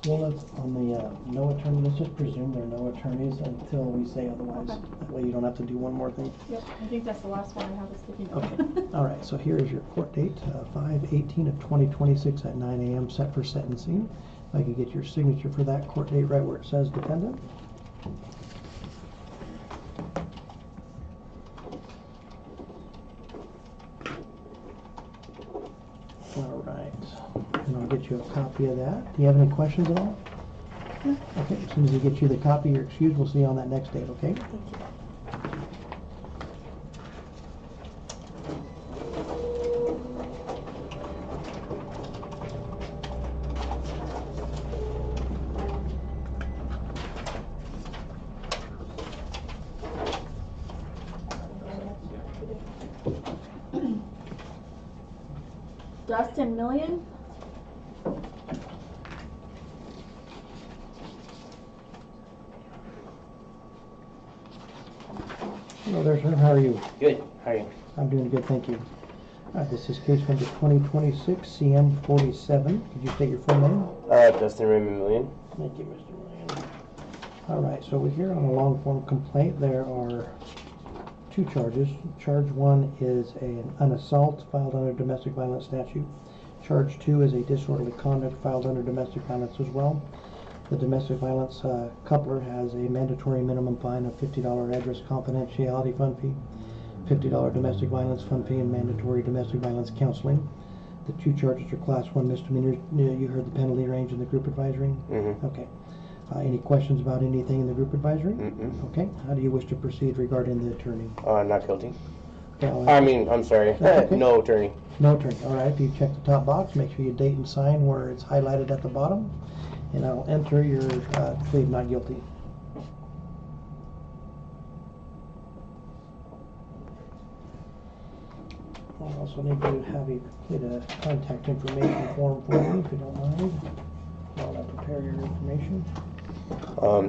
Well, on the no attorney, let's just presume there are no attorneys until we say otherwise. Okay. That way you don't have to do one more thing. Yep, I think that's the last one I have is sticking out. Okay, all right, so here is your court date, 5/18 of 2026 at 9 a.m. set for sentencing. If I could get your signature for that court date right where it says defendant. All right, and I'll get you a copy of that. Do you have any questions at all? No. Okay, as soon as we get you the copy, you're excused. We'll see you on that next date, okay? Thank you. Dustin Million? Hello there, sir. How are you? Good. How are you? I'm doing good, thank you. This is case number 2026 CM 47. Could you state your full name? Dustin Raymond Million. Thank you, Mr. Millian. All right, so we're here on a long form complaint. There are two charges. Charge one is an assault filed under domestic violence statute. Charge two is a disorderly conduct filed under domestic violence as well. The domestic violence coupler has a mandatory minimum fine of $50 address confidentiality fund fee, $50 domestic violence fund fee, and mandatory domestic violence counseling. The two charges are class 1 misdemeanors. You heard the penalty range in the group advisory? Mm-hmm. Okay. Any questions about anything in the group advisory? Mm-mm. Okay. How do you wish to proceed regarding the attorney? Not guilty. Okay, I'm sorry. Okay. No attorney. No attorney. All right. If you check the top box, make sure you date and sign where it's highlighted at the bottom. And I'll enter your plea of not guilty. I also need to have you complete a contact information form for me, if you don't mind, while I prepare your information.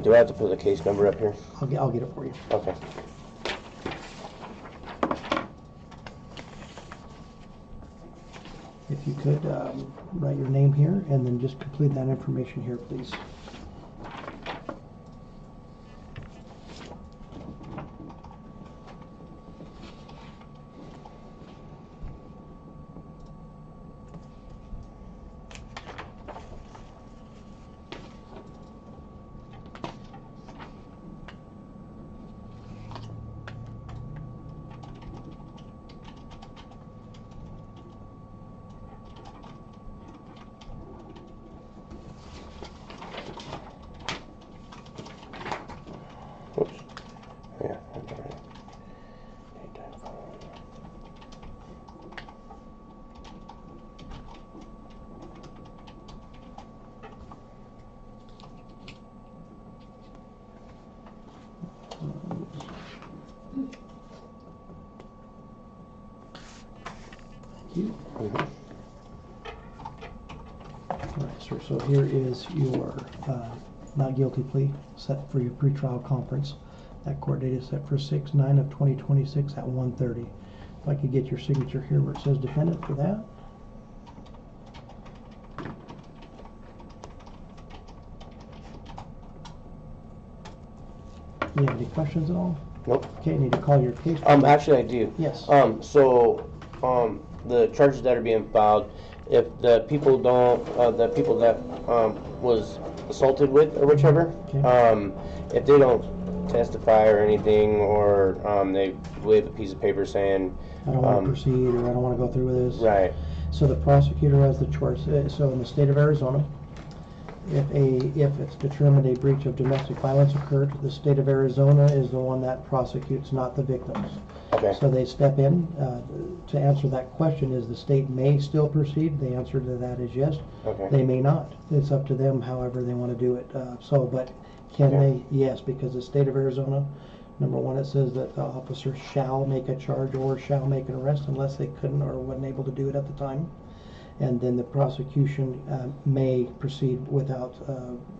Do I have to put the case number up here? I'll get it for you. Okay. If you could write your name here and then just complete that information here, please. Oops. Yeah, I'm sorry. Thank you. Mm-hmm. All right, sir. So here is your not guilty plea set for your pretrial conference. That court date is set for 6/9 of 2026 at 1:30. If I could get your signature here where it says defendant for that. Do you have any questions at all? Nope. Okay, I need to call your case. Actually I do. Yes. The charges that are being filed, if the people don't, the people that was assaulted with or whichever, Okay. if they don't testify or anything, or they wave a piece of paper saying, I don't want to proceed, or I don't want to go through with this. right. So the prosecutor has the choice. So in the state of Arizona, if it's determined a breach of domestic violence occurred, the state of Arizona is the one that prosecutes, not the victims. Okay. So they step in. To answer that question, is the state may still proceed? The answer to that is yes. Okay. They may not. It's up to them however they want to do it. But can they? Yes, because the state of Arizona, number one, it says that the officer shall make a charge or shall make an arrest unless they couldn't or wasn't able to do it at the time. And then the prosecution may proceed without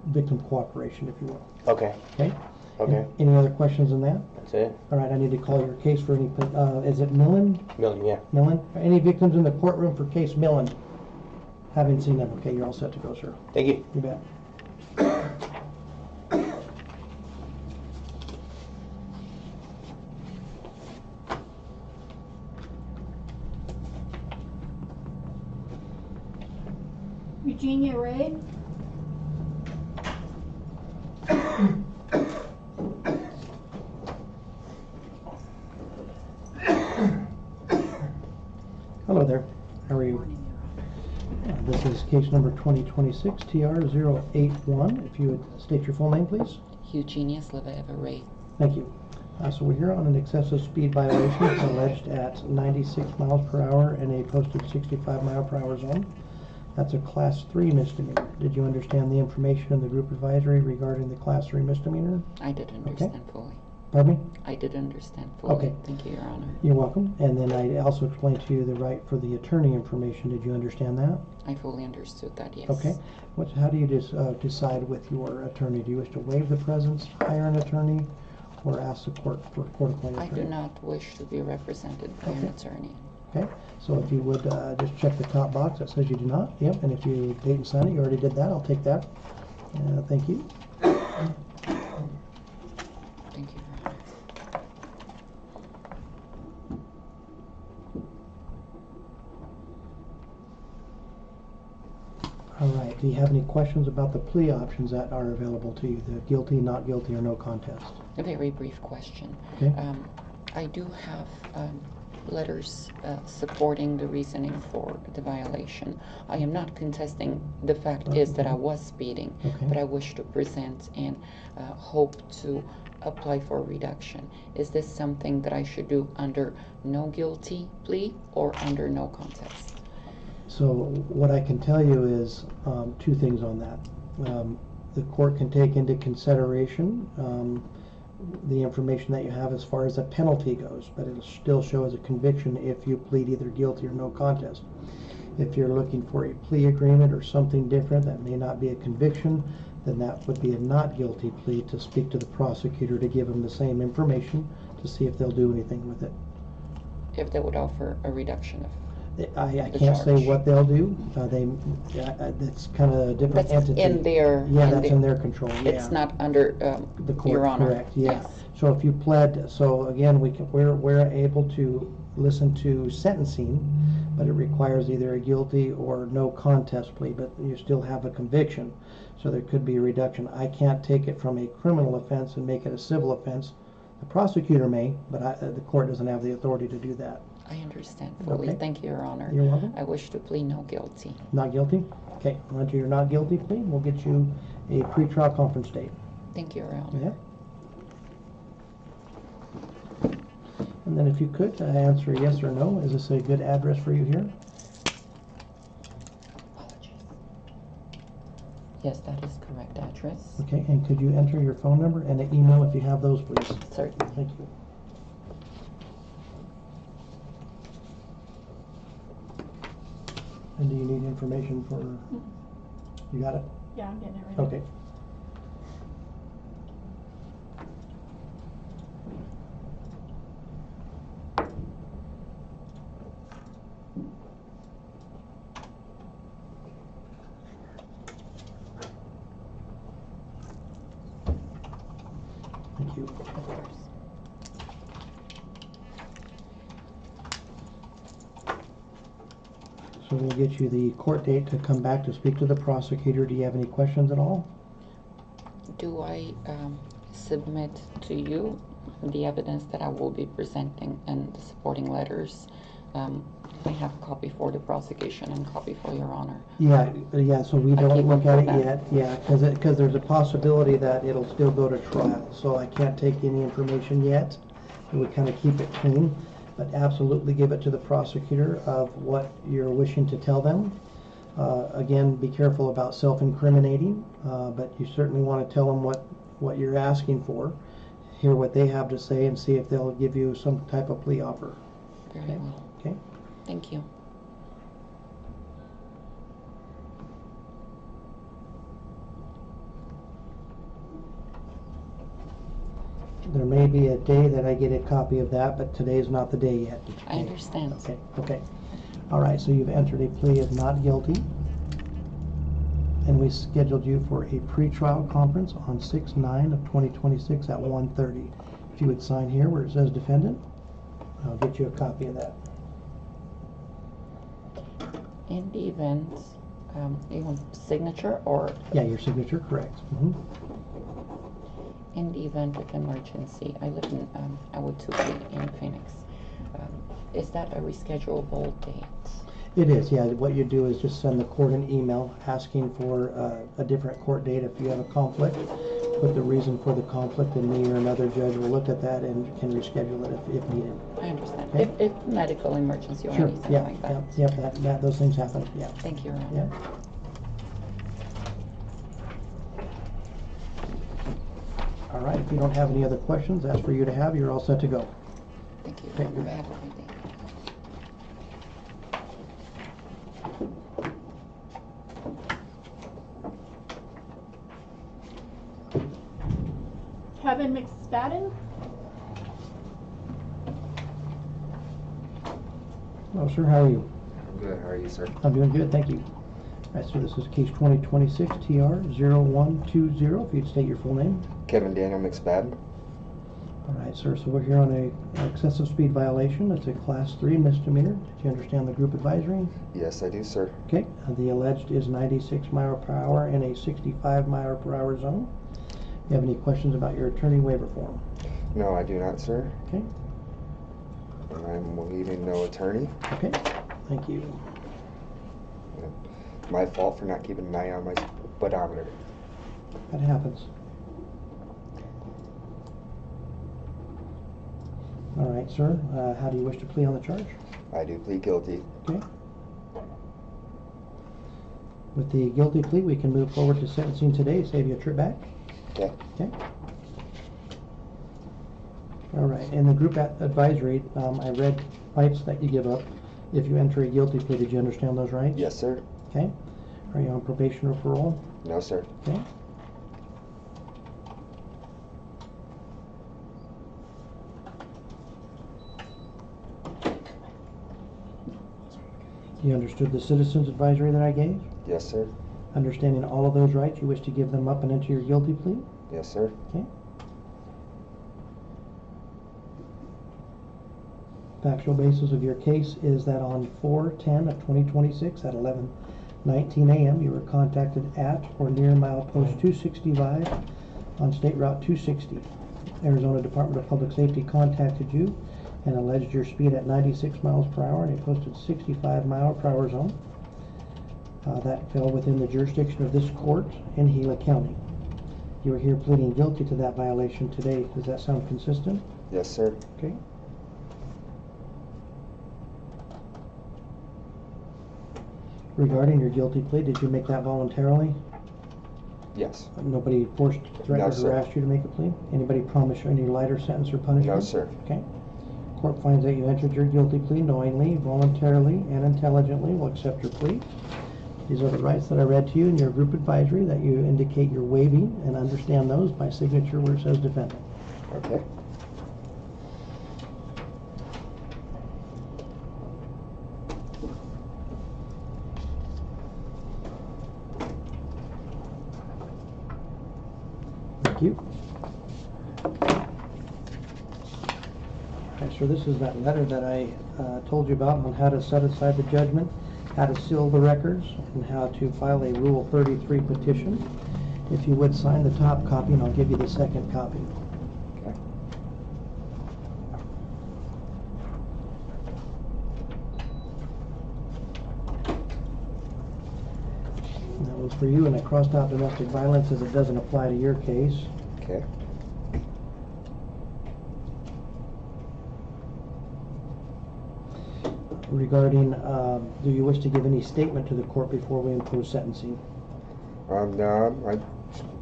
victim cooperation, if you will. Okay. Okay? Okay. Any other questions on that? That's it. All right, I need to call your case for any, is it Millen? Millen, yeah. Millen? Any victims in the courtroom for case Millen? Haven't seen them. Okay, you're all set to go, sir. Thank you. You bet. Eugenia Ray? Hello there. How are you? This is case number 2026 TR081. If you would state your full name, please. Eugenia Slavaeva Ray. Thank you. So we're here on an excessive speed violation. It's alleged at 96 miles per hour in a posted 65 mile per hour zone. That's a class 3 misdemeanor. Did you understand the information in the group advisory regarding the class 3 misdemeanor? I did understand fully. Pardon me? I did understand fully. Okay. Thank you, Your Honor. You're welcome. And then I also explained to you the right for the attorney information. Did you understand that? I fully understood that, yes. Okay. How do you decide with your attorney? Do you wish to waive the presence, hire an attorney, or ask the court for a court-appointed attorney? I do not wish to be represented by an attorney. Okay. So if you would just check the top box that says you do not. Yep. And if you date and sign it, you already did that. I'll take that. Thank you. Thank you, Your Honor. All right. Do you have any questions about the plea options that are available to you? The guilty, not guilty, or no contest? A very brief question. Okay. I do have letters supporting the reasoning for the violation. I am not contesting the fact is that I was speeding, but I wish to present and hope to apply for a reduction. Is this something that I should do under no guilty plea or under no contest? So what I can tell you is two things on that. The court can take into consideration the information that you have as far as a penalty goes, but it'll still show as a conviction if you plead either guilty or no contest. If you're looking for a plea agreement or something different that may not be a conviction, then that would be a not guilty plea to speak to the prosecutor to give them the same information to see if they'll do anything with it. If they would offer a reduction of I can't say what they'll do. That's kind of a different entity. In their that's in their control. It's not under the court. Your Honor. Correct. Yeah. Yes. So if you pled, so again, we're able to listen to sentencing, but it requires either a guilty or no contest plea. But you still have a conviction, so there could be a reduction. I can't take it from a criminal offense and make it a civil offense. The prosecutor may, but the court doesn't have the authority to do that. I understand fully. Okay. Thank you, Your Honor. You're welcome. I wish to plead no guilty. Not guilty? Okay. Onto your not guilty plea, we'll get you a pretrial conference date. Thank you, Your Honor. Yeah. And then if you could answer yes or no, is this a good address for you here? Apologies. Yes, that is correct address. Okay, and could you enter your phone number and an email if you have those, please? Certainly. Thank you. And do you need information for, you got it? Yeah, I'm getting it ready. Okay. Thank you. Of course. So we'll get you the court date to come back to speak to the prosecutor. Do you have any questions at all? Do I submit to you the evidence that I will be presenting and the supporting letters. I have a copy for the prosecution and a copy for Your Honor. Yeah, so we I don't keep look them at for it that. yet, yeah, because there's a possibility that it'll still go to trial, so I can't take any information yet. It would kind of keep it clean, but absolutely give it to the prosecutor of what you're wishing to tell them. Again, be careful about self-incriminating, but you certainly want to tell them what you're asking for, hear what they have to say, and see if they'll give you some type of plea offer. Very Okay? well. Okay? Thank you. There may be a day that I get a copy of that, but today's not the day yet. I understand. Okay. All right, so you've entered a plea of not guilty, and we scheduled you for a pretrial conference on 6/9 of 2026 at 1:30. If you would sign here where it says defendant, I'll get you a copy of that. In the event, you want signature or? Yeah, your signature, correct. Mm-hmm. In the event of emergency, I live in Awatuki in Phoenix. Is that a reschedulable date? It is, yeah. What you do is just send the court an email asking for a different court date if you have a conflict. Put the reason for the conflict, and me or another judge will look at that and can reschedule it if needed. I understand. Okay. If medical emergency or Sure. anything Yeah, like that. yeah, those things happen. Yeah. Thank you, Your Honor. Yeah. All right. If you don't have any other questions, that's for you to have. You're all set to go. Thank you. Okay. Have a great day. Kevin Mcpadden? Hello, sir. How are you? I'm good. How are you, sir? I'm doing good, thank you. All right, so this is case 2026 TR 0120. If you'd state your full name. Kevin Daniel Mcpadden. All right, sir. So we're here on an excessive speed violation. It's a class 3 misdemeanor. Did you understand the group advisory? Yes, I do, sir. Okay. The alleged is 96 mile per hour in a 65 mile per hour zone. You have any questions about your attorney waiver form? No, I do not, sir. Okay. I'm waiving no attorney. Okay. Thank you. My fault for not keeping an eye on my speedometer. That happens. All right, sir. How do you wish to plead on the charge? I do plead guilty. Okay. With the guilty plea, we can move forward to sentencing today. Save you a trip back. Okay. Okay. All right. In the group advisory, I read rights that you give up if you enter a guilty plea. Did you understand those rights? Yes, sir. Okay. Are you on probation or parole? No, sir. Okay. You understood the citizens advisory that I gave? Yes, sir. Understanding all of those rights, you wish to give them up and enter your guilty plea? Yes, sir. Okay. Factual basis of your case is that on 4/10 of 2026 at 11:19 a.m. you were contacted at or near milepost 265 on State Route 260. Arizona Department of Public Safety contacted you and alleged your speed at 96 miles per hour in a posted 65 mile per hour zone. That fell within the jurisdiction of this court in Gila County. You are here pleading guilty to that violation today. Does that sound consistent? Yes, sir. Okay. Regarding your guilty plea, did you make that voluntarily? Yes. Nobody forced, threatened, No, or sir. harassed you to make a plea? Anybody promise you any lighter sentence or punishment? No, sir. Okay. Court finds that you entered your guilty plea knowingly, voluntarily, and intelligently. Will accept your plea. These are the rights that I read to you in your group advisory that you indicate you're waiving, and understand those by signature where it says defendant. Okay. Thank you. Okay, so this is that letter that I told you about on how to set aside the judgment, how to seal the records, and how to file a Rule 33 petition. If you would sign the top copy, and I'll give you the second copy. Okay. And that was for you, and I crossed out domestic violence as it doesn't apply to your case. Okay. Regarding, do you wish to give any statement to the court before we impose sentencing? No,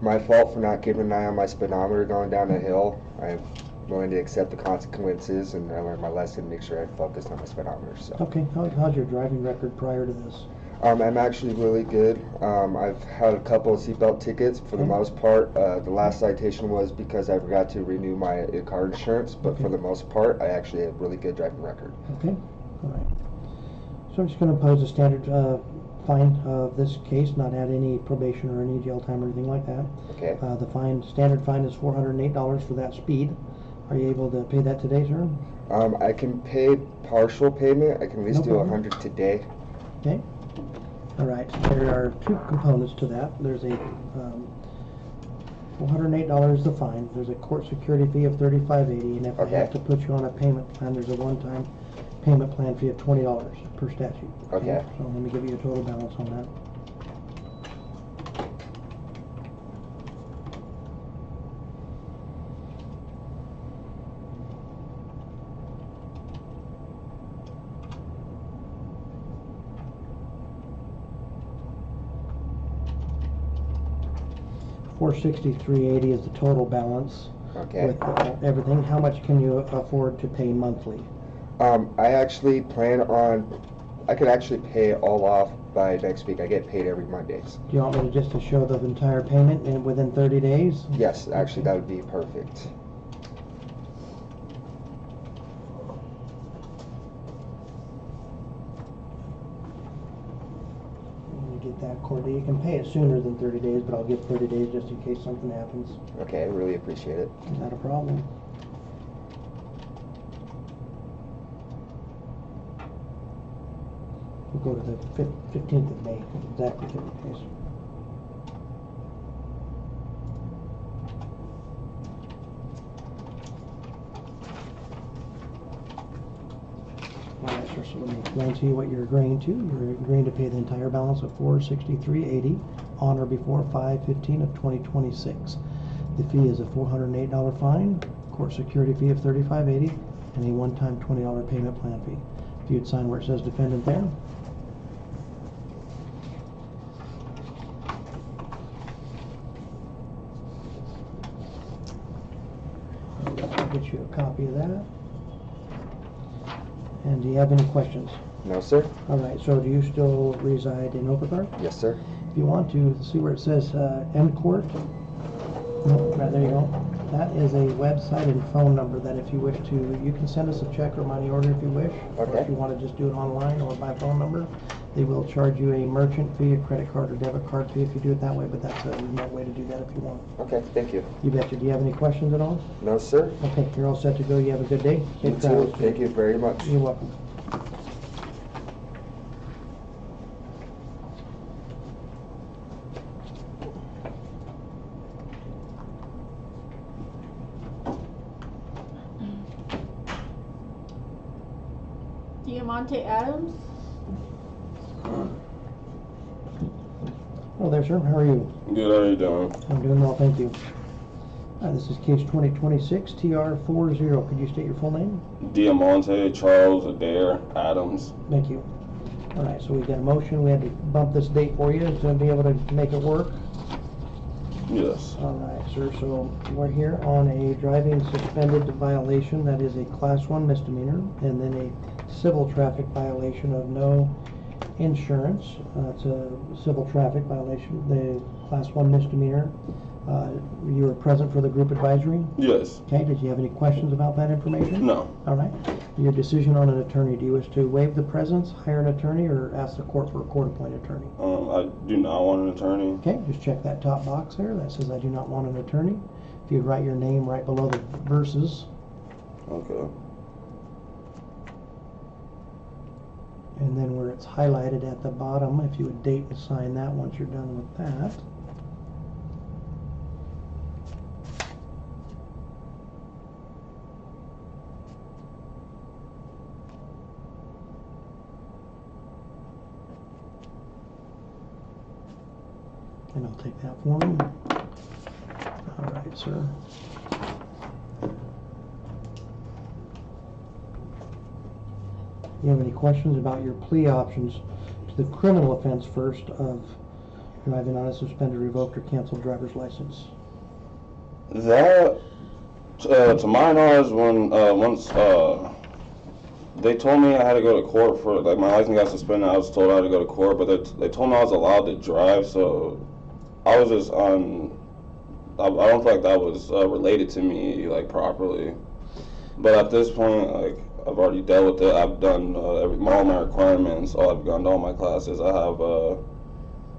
my fault for not keeping an eye on my speedometer going down the hill. I'm willing to accept the consequences, and I learned my lesson, make sure I focused on my speedometer, so. Okay, how's your driving record prior to this? I'm actually really good. I've had a couple of seatbelt tickets. For the most part, the last citation was because I forgot to renew my car insurance, but for the most part, I actually have a really good driving record. Okay, all right. So I'm just going to impose a standard fine of this case, not add any probation or any jail time or anything like that. Okay. The standard fine is $408 for that speed. Are you able to pay that today, sir? I can pay partial payment. I can at least No do problem. 100 today. Okay. All right. There are two components to that. There's a $408 the fine. There's a court security fee of $35.80, and if I have to put you on a payment plan, there's a one-time payment plan fee of $20 per statute. Okay. So let me give you a total balance on that. $463.80 is the total balance. Okay. With everything. How much can you afford to pay monthly? I actually plan on, I could actually pay it all off by next week. I get paid every Mondays. Do you want me to just to show the entire payment within 30 days? Yes, actually that would be perfect. Let me get that, Courtney. You can pay it sooner than 30 days, but I'll give 30 days just in case something happens. Okay, I really appreciate it. Not a problem. We'll go to the 15th of May, exactly 30 days. All right, sir, so let me explain to you what you're agreeing to. You're agreeing to pay the entire balance of $463.80 on or before 5/15 of 2026. The fee is a $408 fine, court security fee of $35.80, and a one-time $20 payment plan fee. If you'd sign where it says defendant there. I'll get you a copy of that. And do you have any questions? No, sir. All right, so do you still reside in Overcard? Yes, sir. If you want to, see where it says M Court? No, right there you go. That is a website and phone number that if you wish to, you can send us a check or money order if you wish. Okay. Or if you want to just do it online or by phone number. They will charge you a merchant fee, a credit card or debit card fee if you do it that way, but that's a remote way to do that if you want. Okay, thank you. You betcha. Do you have any questions at all? No, sir. Okay, you're all set to go. You have a good day. You Safe too. travels. Thank you very much. You're welcome. Diamante Adams? Hello there, sir. How are you? Good, how are you doing? I'm doing well, thank you. This is case 2026 TR40. Could you state your full name? Diamante Charles Adair Adams. Thank you. All right, so we got a motion. We had to bump this date for you to be able to make it work. Yes. All right, sir. So we're here on a driving suspended violation. That is a Class 1 misdemeanor, and then a civil traffic violation of no insurance. It's a civil traffic violation. The Class 1 misdemeanor. You were present for the group advisory? Yes. Okay, did you have any questions about that information? No. All right. Your decision on an attorney. Do you wish to waive the presence, hire an attorney, or ask the court for a court-appointed attorney? I do not want an attorney. Okay, just check that top box there that says I do not want an attorney. If you'd write your name right below the verses. Okay. And then where it's highlighted at the bottom, if you would date and sign that once you're done with that. And I'll take that for him. All right, sir. You have any questions about your plea options to the criminal offense first of driving on a suspended, revoked, or canceled driver's license? That, to my knowledge, when once they told me I had to go to court for, like, my license got suspended, I was told I had to go to court, but they told me I was allowed to drive, so I was just on. I don't feel like that was related to me, like, properly. But at this point, like, I've already dealt with it. I've done all my requirements. I've gone to all my classes. I have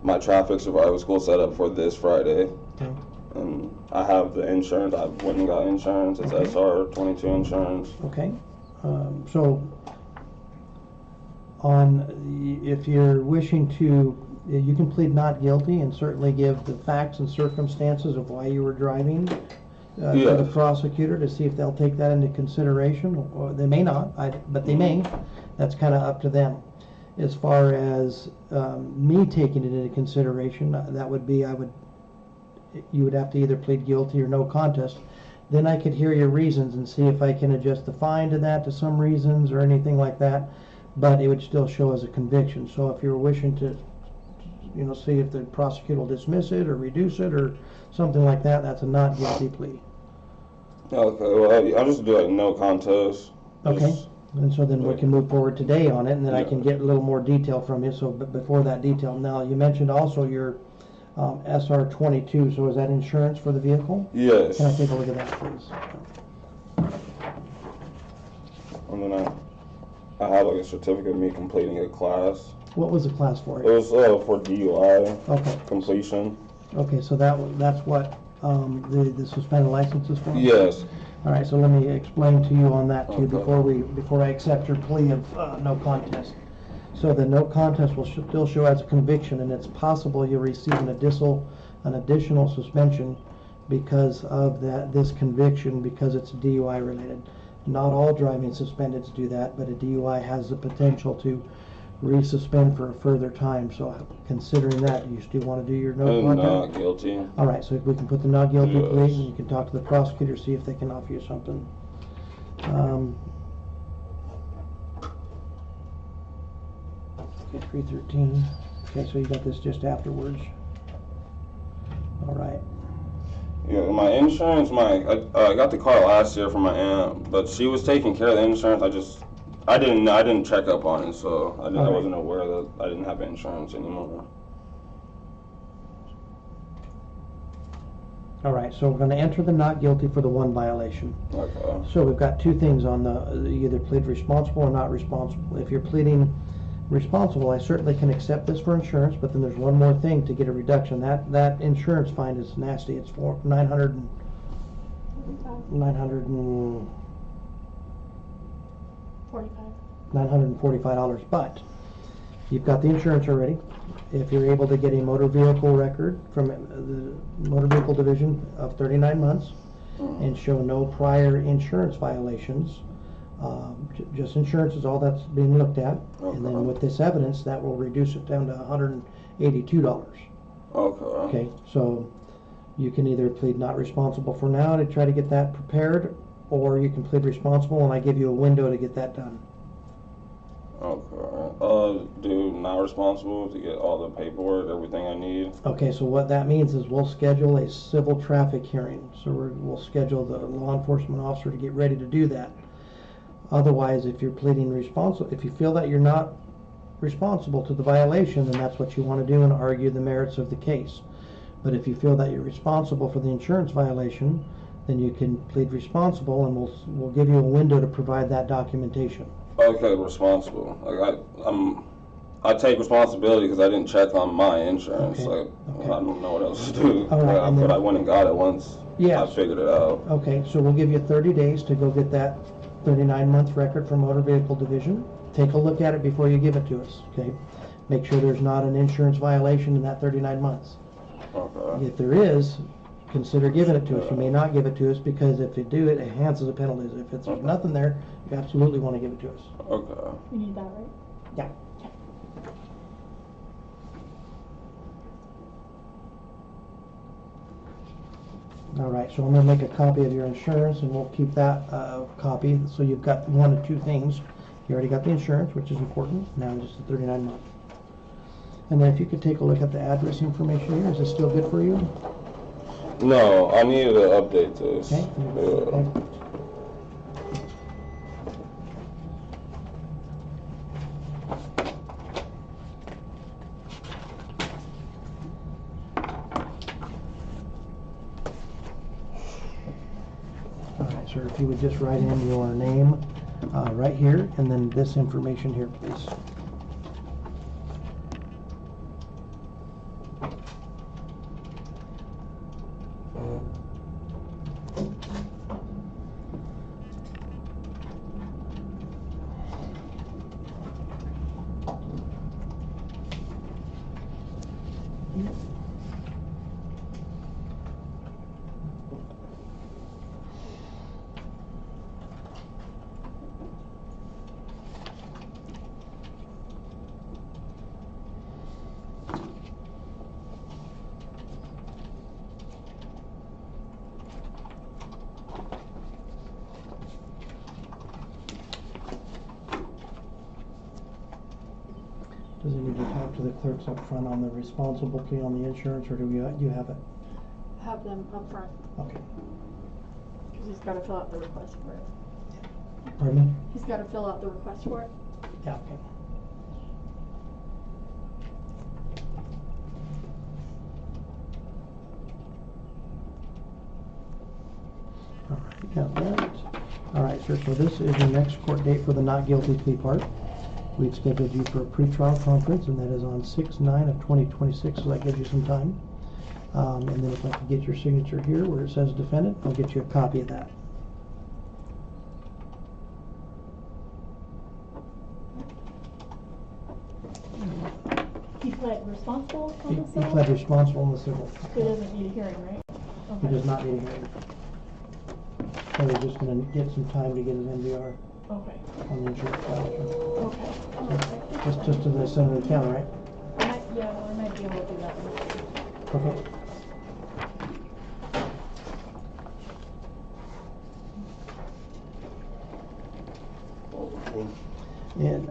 my traffic survival school set up for this Friday. Okay. And I have the insurance. I went and got insurance. It's Okay. SR22 insurance. Okay. So, if you're wishing to, you can plead not guilty and certainly give the facts and circumstances of why you were driving to the prosecutor to see if they'll take that into consideration, or they may not, but they may. That's kind of up to them. As far as me taking it into consideration, that would be, you would have to either plead guilty or no contest. Then I could hear your reasons and see if I can adjust the fine to that, to some reasons or anything like that, but it would still show as a conviction. So if you're wishing to, see if the prosecutor will dismiss it or reduce it or something like that, that's a not guilty plea. Okay, well, I'll just do like no contest. Okay, and so then we can move forward today on it, and then I can get a little more detail from you. So, but before that detail, now you mentioned also your SR22, so is that insurance for the vehicle? Yes. Can I take a look at that, please? And then I have like a certificate of me completing a class. What was the class for? It was for DUI completion. Okay, so that's what the suspended license is for? Yes. All right, so let me explain to you on that too before I accept your plea of no contest. So the no contest will still show as a conviction, and it's possible you'll receive an additional suspension because of this conviction, because it's DUI related. Not all driving suspendeds do that, but a DUI has the potential to resuspend for a further time. So considering that, do you still want to do your no contest? Not guilty. All right, so if we can put the not guilty plea, and you can talk to the prosecutor, see if they can offer you something. Okay, 313. Okay, so you got this just afterwards. All right. Yeah, my insurance, I got the car last year from my aunt, but she was taking care of the insurance. I didn't check up on it, so I wasn't aware that I didn't have insurance anymore. All right, so we're going to enter the not guilty for the one violation. Okay. So we've got two things on you either plead responsible or not responsible. If you're pleading responsible, I certainly can accept this for insurance, but then there's one more thing to get a reduction. That insurance fine is nasty. It's for $945, but you've got the insurance already. If you're able to get a motor vehicle record from the Motor Vehicle Division of 39 months and show no prior insurance violations, just insurance is all that's being looked at, and then with this evidence, that will reduce it down to $182. Okay, so you can either plead not responsible for now to try to get that prepared, or you can plead responsible, and I give you a window to get that done. Okay. Do not responsible to get all the paperwork, everything I need. Okay, so what that means is we'll schedule a civil traffic hearing. So we'll schedule the law enforcement officer to get ready to do that. Otherwise, if you're pleading responsible, if you feel that you're not responsible to the violation, then that's what you want to do and argue the merits of the case. But if you feel that you're responsible for the insurance violation, then you can plead responsible, and we'll give you a window to provide that documentation. Okay, responsible. Like I take responsibility because I didn't check on my insurance. I don't know what else to do. All right, but I went and got it once. I figured it out. Okay, so we'll give you 30 days to go get that 39-month record from Motor Vehicle Division. Take a look at it before you give it to us. Okay, make sure there's not an insurance violation in that 39 months. Okay. If there is, consider giving it to us. You may not give it to us because if you do, it enhances the penalties. If it's nothing there, you absolutely want to give it to us. Okay. You need that, right? Yeah. All right, so I'm gonna make a copy of your insurance and we'll keep that copy. So you've got one of two things. You already got the insurance, which is important. Now just the 39 month. And then if you could take a look at the address information here, is this still good for you? No, I needed to update this. Okay. Okay. All right, sir, if you would just write in your name right here and then this information here, please. Does he need to talk to the clerks up front on the responsible plea on the insurance, or do you have it? Have them up front, Okay. because he's gotta fill out the request for it. Pardon me? He's gotta fill out the request for it. Yeah, okay. All right, got that. All right, sir, so this is your next court date for the not guilty plea part. We've scheduled you for a pretrial conference, and that is on 6/9 of 2026, so that gives you some time. And then if I can get your signature here where it says defendant, I'll get you a copy of that. He pled responsible on He the civil? pled responsible in the civil. He doesn't need a hearing, right? He Okay. does not need a hearing. So we're just gonna get some time to get his NVR Okay. on the insurance file. Okay. Okay. Just to the center of the county, right? Yeah, well, I might be able to do that one. Okay. And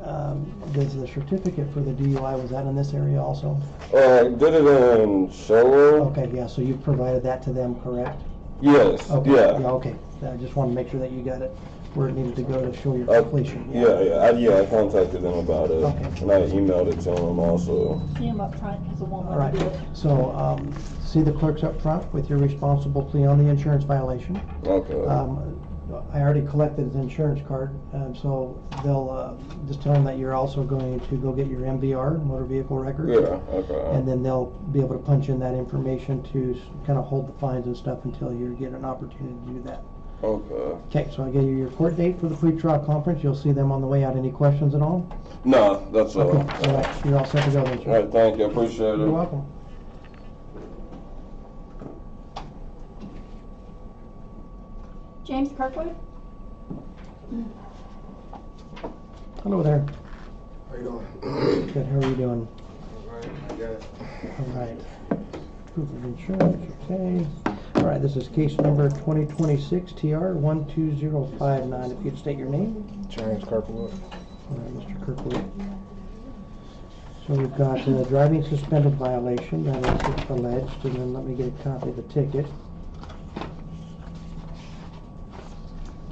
does the certificate for the DUI, was that in this area also? Did it in Solo? Okay, yeah, so you provided that to them, correct? Yes, Okay, yeah. okay. I just want to make sure that you got it where it needed to go to show your completion. I contacted them about it. Okay. And I emailed it to them also. See him up front, because it won't All let right, me do it. so see the clerks up front with your responsible plea on the insurance violation. Okay. I already collected his insurance card, so they'll just tell them that you're also going to go get your MVR, motor vehicle record. Yeah, okay. And then they'll be able to punch in that information to kind of hold the fines and stuff until you get an opportunity to do that. Okay. Okay, so I gave you your court date for the pretrial conference. You'll see them on the way out. Any questions at all? No, that's all. Okay, all right, you're all set to go then, sir. All right, thank you. I appreciate it. You're welcome. James Kirkwood? Hello there. How you doing? Good, how are you doing? Alright, I got it. All right. Proof of insurance, okay. All right, this is case number 2026 TR 12059. If you'd state your name. James Kirkwood. All right, Mr. Kirkwood. So we've got a driving suspended violation that is alleged, and then let me get a copy of the ticket.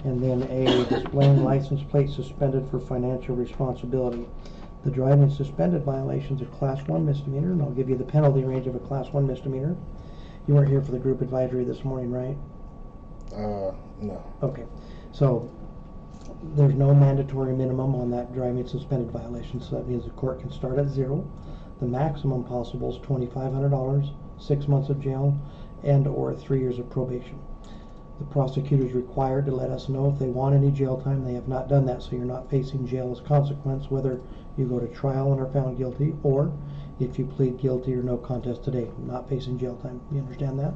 And then a displaying license plate suspended for financial responsibility. The driving suspended violation is a Class 1 misdemeanor, and I'll give you the penalty range of a Class 1 misdemeanor. You weren't here for the group advisory this morning, right? No. Okay, so there's no mandatory minimum on that driving suspended violation, so that means the court can start at 0. The maximum possible is $2,500, 6 months of jail, and or 3 years of probation. The prosecutor is required to let us know if they want any jail time. They have not done that, so you're not facing jail as consequence, whether you go to trial and are found guilty, or if you plead guilty or no contest today, not facing jail time. You understand that?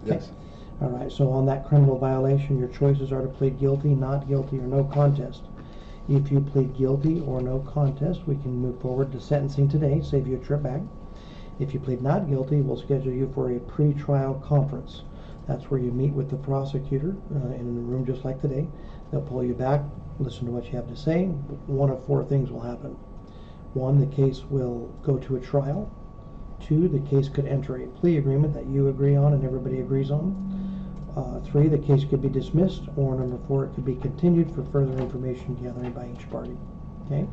Yes. Okay. All right, so on that criminal violation, your choices are to plead guilty, not guilty, or no contest. If you plead guilty or no contest, we can move forward to sentencing today, save you a trip back. If you plead not guilty, we'll schedule you for a pre-trial conference. That's where you meet with the prosecutor in a room just like today. They'll pull you back, listen to what you have to say. One of four things will happen. One, the case will go to a trial. Two, the case could enter a plea agreement that you agree on and everybody agrees on. Three, the case could be dismissed, or number four, it could be continued for further information gathering by each party. Okay?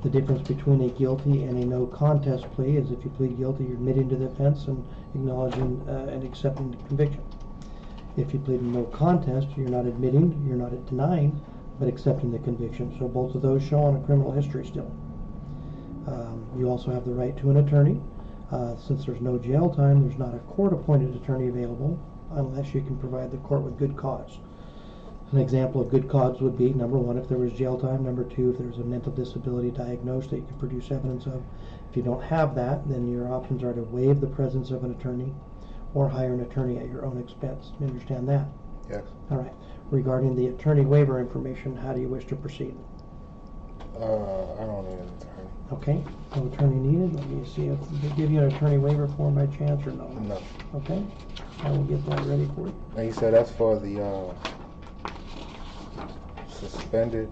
The difference between a guilty and a no contest plea is if you plead guilty, you're admitting to the offense and acknowledging and accepting the conviction. If you plead a no contest, you're not admitting, you're not denying, but accepting the conviction. So both of those show on a criminal history still. You also have the right to an attorney. Since there's no jail time, there's not a court-appointed attorney available unless you can provide the court with good cause. An example of good cause would be, number one, if there was jail time. Number two, if there's a mental disability diagnosed that you can produce evidence of. If you don't have that, then your options are to waive the presence of an attorney or hire an attorney at your own expense. You understand that? Yes. All right. Regarding the attorney waiver information, how do you wish to proceed? I don't need an attorney. Okay. No attorney needed. Let me see if they give you an attorney waiver form by chance or no. No. Okay. I will get that ready for you. And you said that's for the suspended?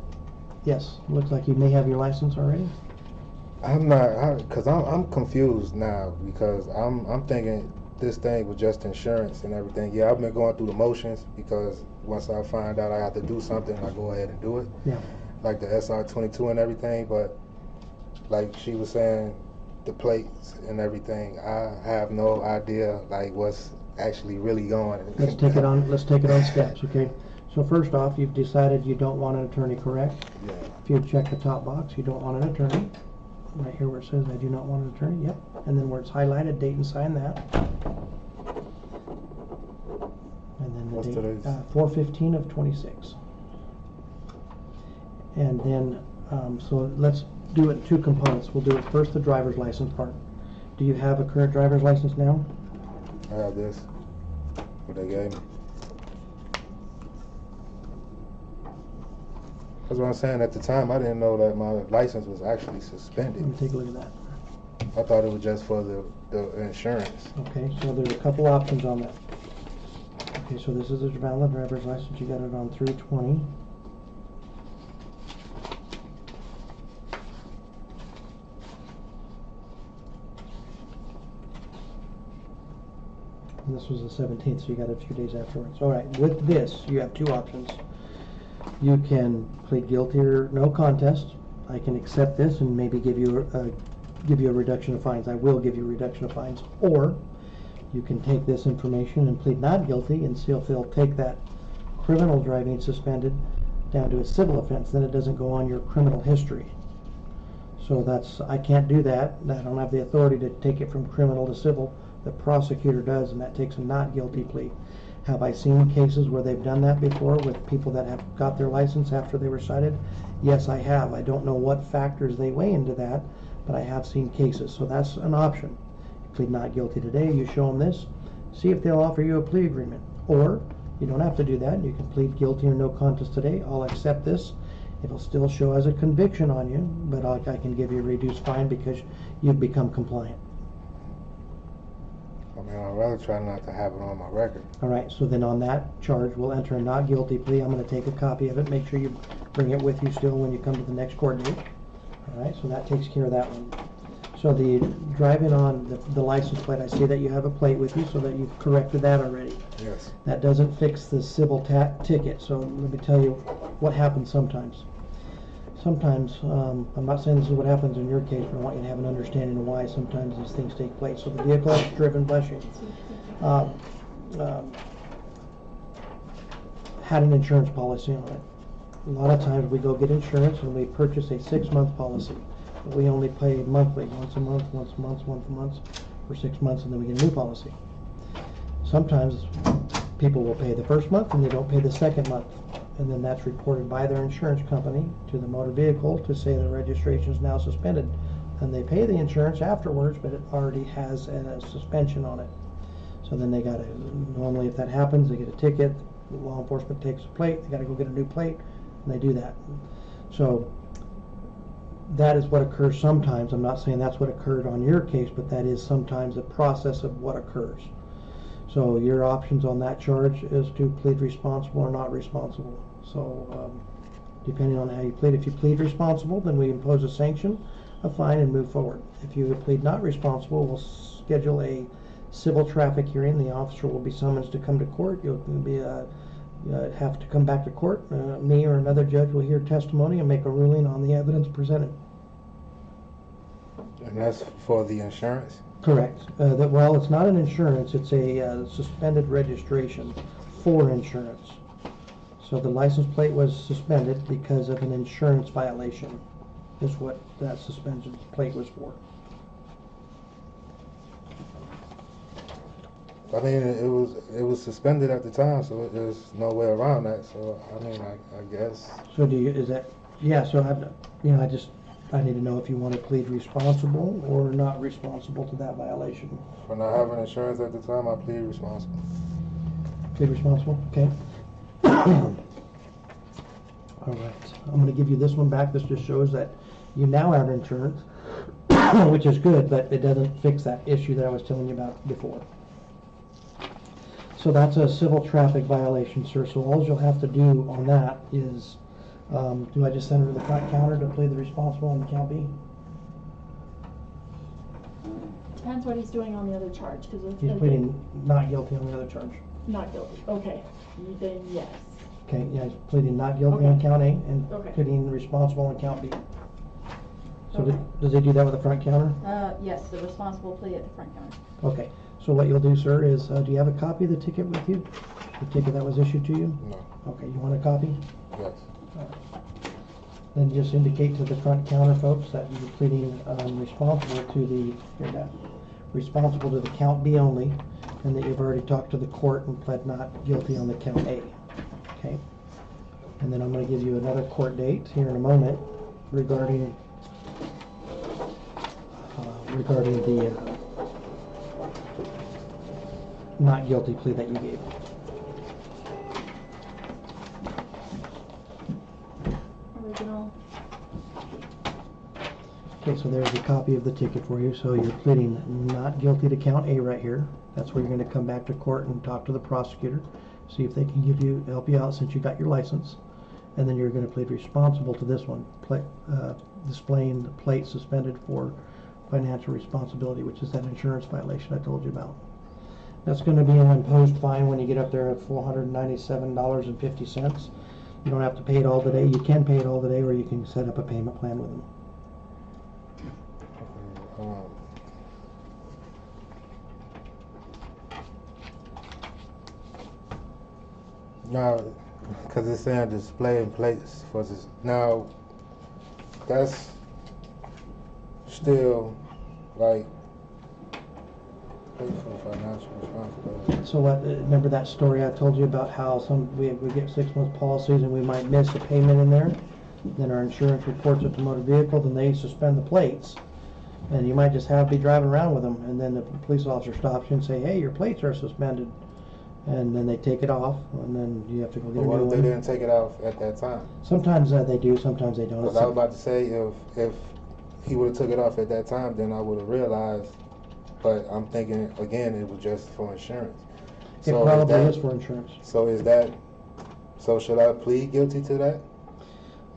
Yes. Looks like you may have your license already. I'm not, cause I'm confused now because I'm thinking this thing was just insurance and everything. Yeah, I've been going through the motions because once I find out I have to do something, I go ahead and do it. Yeah. Like the SR22 and everything, but like she was saying, the plates and everything, I have no idea like what's actually really going. Let's take it on steps, okay? So first off, you've decided you don't want an attorney, correct? Yeah. If you check the top box, you don't want an attorney. Right here where it says I do not want an attorney, yep. And then where it's highlighted, date and sign that. And then the What's date, today's? 4/15 of 26. And then, so let's do it in two components. We'll do it first, the driver's license part. Do you have a current driver's license now? I have this, what they gave me. That's what I'm saying. At the time, I didn't know that my license was actually suspended. Let me take a look at that. I thought it was just for the insurance. Okay, so there's a couple options on that. Okay, so this is a valid driver's license. You got it on 3/20. And this was the 17th, so you got it a few days afterwards. All right, with this, you have two options. You can plead guilty or no contest. I can accept this and maybe give you a reduction of fines. I will give you a reduction of fines. Or you can take this information and plead not guilty and see if they'll take that criminal driving suspended down to a civil offense. Then it doesn't go on your criminal history. So I can't do that. I don't have the authority to take it from criminal to civil. The prosecutor does, and that takes a not guilty plea. Have I seen cases where they've done that before with people that have got their license after they were cited? Yes, I have. I don't know what factors they weigh into that, but I have seen cases. So that's an option. You plead not guilty today, you show them this, see if they'll offer you a plea agreement. Or you don't have to do that. You can plead guilty or no contest today. I'll accept this. It'll still show as a conviction on you, but I can give you a reduced fine because you've become compliant. I mean, I'd rather try not to have it on my record. All right, so then on that charge, we'll enter a not guilty plea. I'm going to take a copy of it. Make sure you bring it with you still when you come to the next court date. All right, so that takes care of that one. So the driving on the license plate, I see that you have a plate with you, so that you've corrected that already. Yes. That doesn't fix the civil ticket, so let me tell you what happens sometimes. Sometimes, I'm not saying this is what happens in your case, but I want you to have an understanding of why sometimes these things take place. So the vehicle is driven, bless you, had an insurance policy on it. A lot of times we go get insurance and we purchase a 6-month policy. But we only pay monthly, once a month, for 6 months, and then we get a new policy. Sometimes people will pay the first month and they don't pay the second month. And then that's reported by their insurance company to the motor vehicle to say the registration is now suspended. And they pay the insurance afterwards, but it already has a suspension on it. So then they gotta, normally if that happens, they get a ticket, law enforcement takes a plate, they gotta go get a new plate, and they do that. So that is what occurs sometimes. I'm not saying that's what occurred on your case, but that is sometimes a process of what occurs. So your options on that charge is to plead responsible or not responsible. So depending on how you plead, if you plead responsible, then we impose a sanction, a fine, and move forward. If you plead not responsible, we'll schedule a civil traffic hearing. The officer will be summoned to come to court. You'll be have to come back to court. Me or another judge will hear testimony and make a ruling on the evidence presented. And that's for the insurance? Correct. Well, it's not an insurance, it's a suspended registration for insurance. So the license plate was suspended because of an insurance violation, is what that suspended plate was for. I mean, it was suspended at the time, so there's no way around that. So I mean, I guess. So is that? Yeah. So I need to know if you want to plead responsible or not responsible to that violation. For not having insurance at the time, I plead responsible. Plead responsible. Okay. All right. I'm going to give you this one back. This just shows that you now have insurance, which is good, but it doesn't fix that issue that I was telling you about before. So that's a civil traffic violation, sir. So all you'll have to do on that is, do I just send her to the front counter to plead the responsible on count B? Depends what he's doing on the other charge, because He's pleading not guilty on the other charge. Not guilty. Okay. Then yes. Okay, yeah, he's pleading not guilty on count A and pleading responsible on count B. So does he do that with the front counter? Yes, the responsible plea at the front counter. Okay, so what you'll do, sir, is do you have a copy of the ticket with you? The ticket that was issued to you? No. Okay, you want a copy? Yes. Then just indicate to the front counter folks that you're pleading responsible to the count B only, and that you've already talked to the court and pled not guilty on the count A. Okay? And then I'm going to give you another court date here in a moment regarding the not guilty plea that you gave. Original. Okay, so there's a copy of the ticket for you. So you're pleading not guilty to count A right here. That's where you're going to come back to court and talk to the prosecutor, see if they can help you out since you got your license. And then you're going to plead responsible to this one, displaying the plate suspended for financial responsibility, which is that insurance violation I told you about. That's going to be an imposed fine when you get up there at $497.50. You don't have to pay it all today. You can pay it all today, or you can set up a payment plan with them. Now, because it's saying displaying plates for this. Now, that's still like for financial responsibility. So remember that story I told you about how we get 6 month policies and we might miss a payment in there? Then our insurance reports it to motor vehicle, then they suspend the plates. And you might just be driving around with them, and then the police officer stops you and say, hey, your plates are suspended. And then they take it off, and then you have to go get a new one. What if they didn't take it off at that time? Sometimes they do, sometimes they don't. Because I was about to say, if he would have took it off at that time, then I would have realized. But I'm thinking, again, it was just for insurance. It probably is for insurance. So should I plead guilty to that?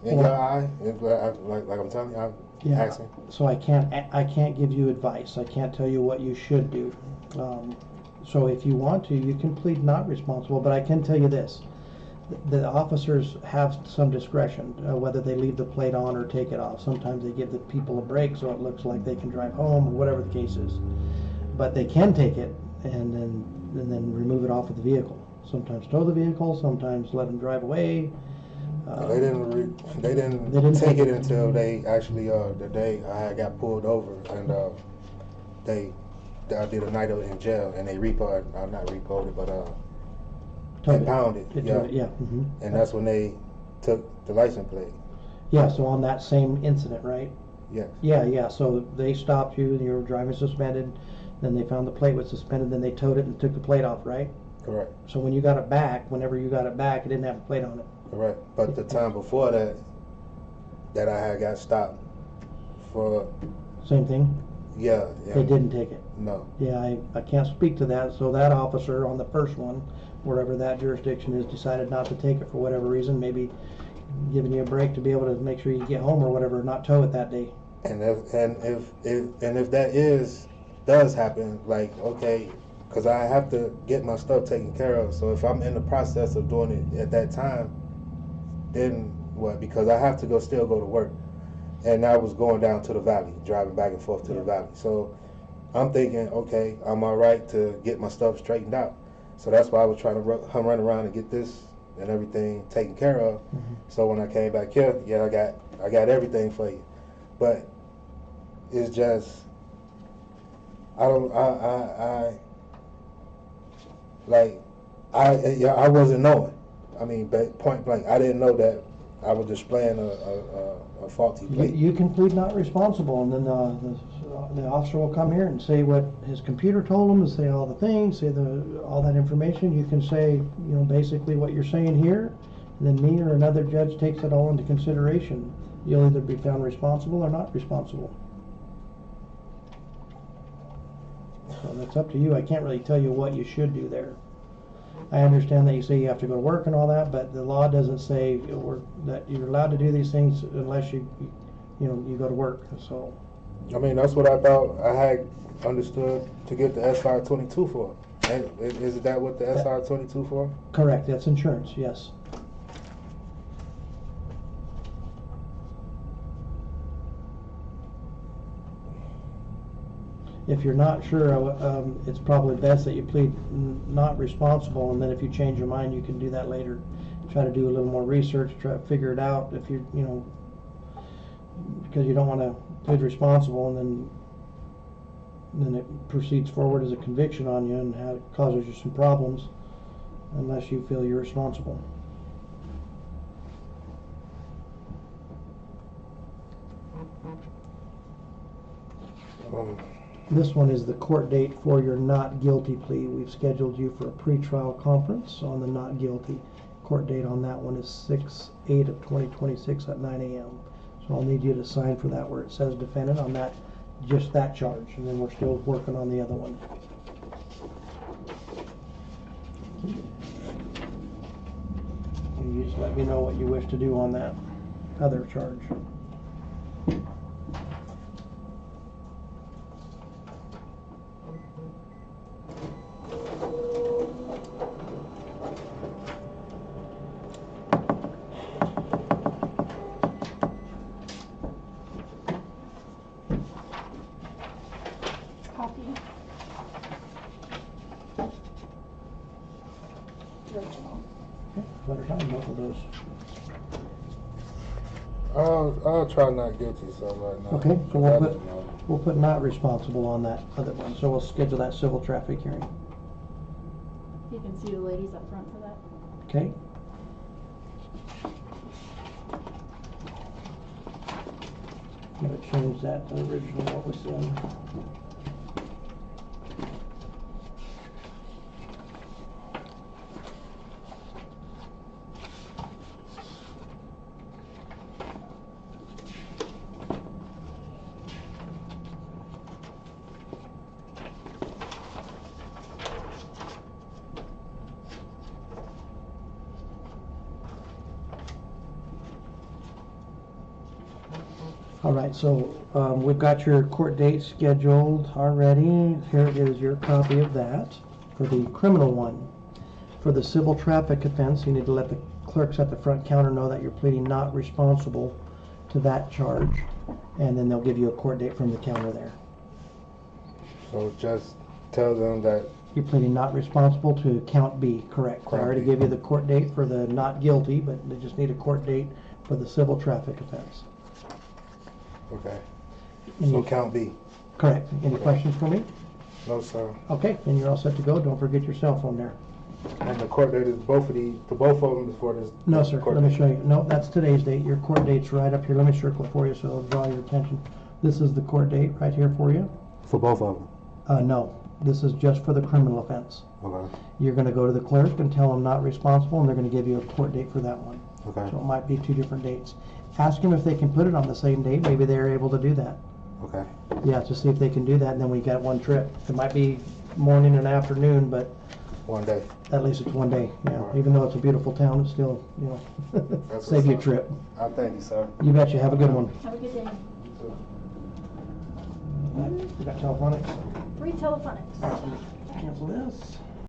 In your eye? Like I'm telling you, I'm asking. So I can't give you advice. I can't tell you what you should do. So if you want to, you can plead not responsible, but I can tell you this. The officers have some discretion, whether they leave the plate on or take it off. Sometimes they give the people a break so it looks like they can drive home, or whatever the case is. But they can take it and then remove it off of the vehicle. Sometimes tow the vehicle, sometimes let them drive away. They didn't take it until they actually the day I got pulled over, and I did a night in jail, and they impounded it. Yeah. Mm-hmm. And that's when they took the license plate. Yeah, so on that same incident, right? Yes. Yeah. So they stopped you, and you were driving suspended. Then they found the plate was suspended. Then they towed it and took the plate off, right? Correct. So whenever you got it back, it didn't have a plate on it. Correct. But the time before that I had got stopped for. Same thing. Yeah. They didn't take it. No. Yeah, I can't speak to that. So that officer on the first one, wherever that jurisdiction is, decided not to take it for whatever reason, maybe giving you a break to be able to make sure you get home or whatever, not tow it that day. And if that does happen, like, okay, because I have to get my stuff taken care of. So if I'm in the process of doing it at that time, then what? Because I have to still go to work. And I was going down to the valley, driving back and forth to the valley. So I'm thinking, okay, I'm all right to get my stuff straightened out. So that's why I was trying to run around and get this and everything taken care of. So when I came back here, yeah, I got everything for you. But it's just, I wasn't knowing. I mean, point blank, I didn't know that I was displaying a faulty plate. You can plead not responsible, and then the officer will come here and say what his computer told him, and say all the things, say all that information. You can say, basically what you're saying here, and then me or another judge takes it all into consideration. You'll either be found responsible or not responsible. So that's up to you. I can't really tell you what you should do there. I understand that you say you have to go to work and all that, but the law doesn't say that you're allowed to do these things unless you go to work. So, I mean, that's what I thought I had understood to get the SR-22 for. Is that what the SR-22 for? Correct. That's insurance. Yes. If you're not sure, it's probably best that you plead not responsible, and then if you change your mind, you can do that later. Try to do a little more research, try to figure it out. If because you don't want to plead responsible, and then it proceeds forward as a conviction on you and causes you some problems, unless you feel you're responsible. This one is the court date for your not guilty plea. We've scheduled you for a pretrial conference on the not guilty. Court date on that one is 6/8 of 2026 at 9 a.m. So I'll need you to sign for that where it says defendant on that, just that charge, and then we're still working on the other one. And you just let me know what you wish to do on that other charge. I'll try not guilty some right now. Okay, so we'll put not responsible on that other one. So we'll schedule that civil traffic hearing. You can see the ladies up front for that. Okay. I'm gonna change that to original what was done. All right, so we've got your court date scheduled already. Here is your copy of that for the criminal one. For the civil traffic offense, you need to let the clerks at the front counter know that you're pleading not responsible to that charge, and then they'll give you a court date from the counter there. So just tell them that you're pleading not responsible to count B, correct? I already gave you the court date for the not guilty, but they just need a court date for the civil traffic offense. Okay. So count B. Correct. Any questions for me? No, sir. Okay, then you're all set to go. Don't forget your cell phone there. And the court date is both of them before this? No, sir. Let me show you. No, that's today's date. Your court date's right up here. Let me circle for you so it'll draw your attention. This is the court date right here for you. For both of them? No. This is just for the criminal offense. Okay. You're going to go to the clerk and tell them not responsible, and they're going to give you a court date for that one. Okay. So it might be two different dates. Ask them if they can put it on the same date. Maybe they're able to do that. Okay. Yeah, to see if they can do that, and then we got one trip. It might be morning and afternoon, but One day. at least it's one day, yeah. Even though it's a beautiful town, it's still, you know, That's save you a what's up. trip. I thank you, sir. You betcha, have a good one. Have a good day. We got telephonics. 3 telephonics. Cancel this.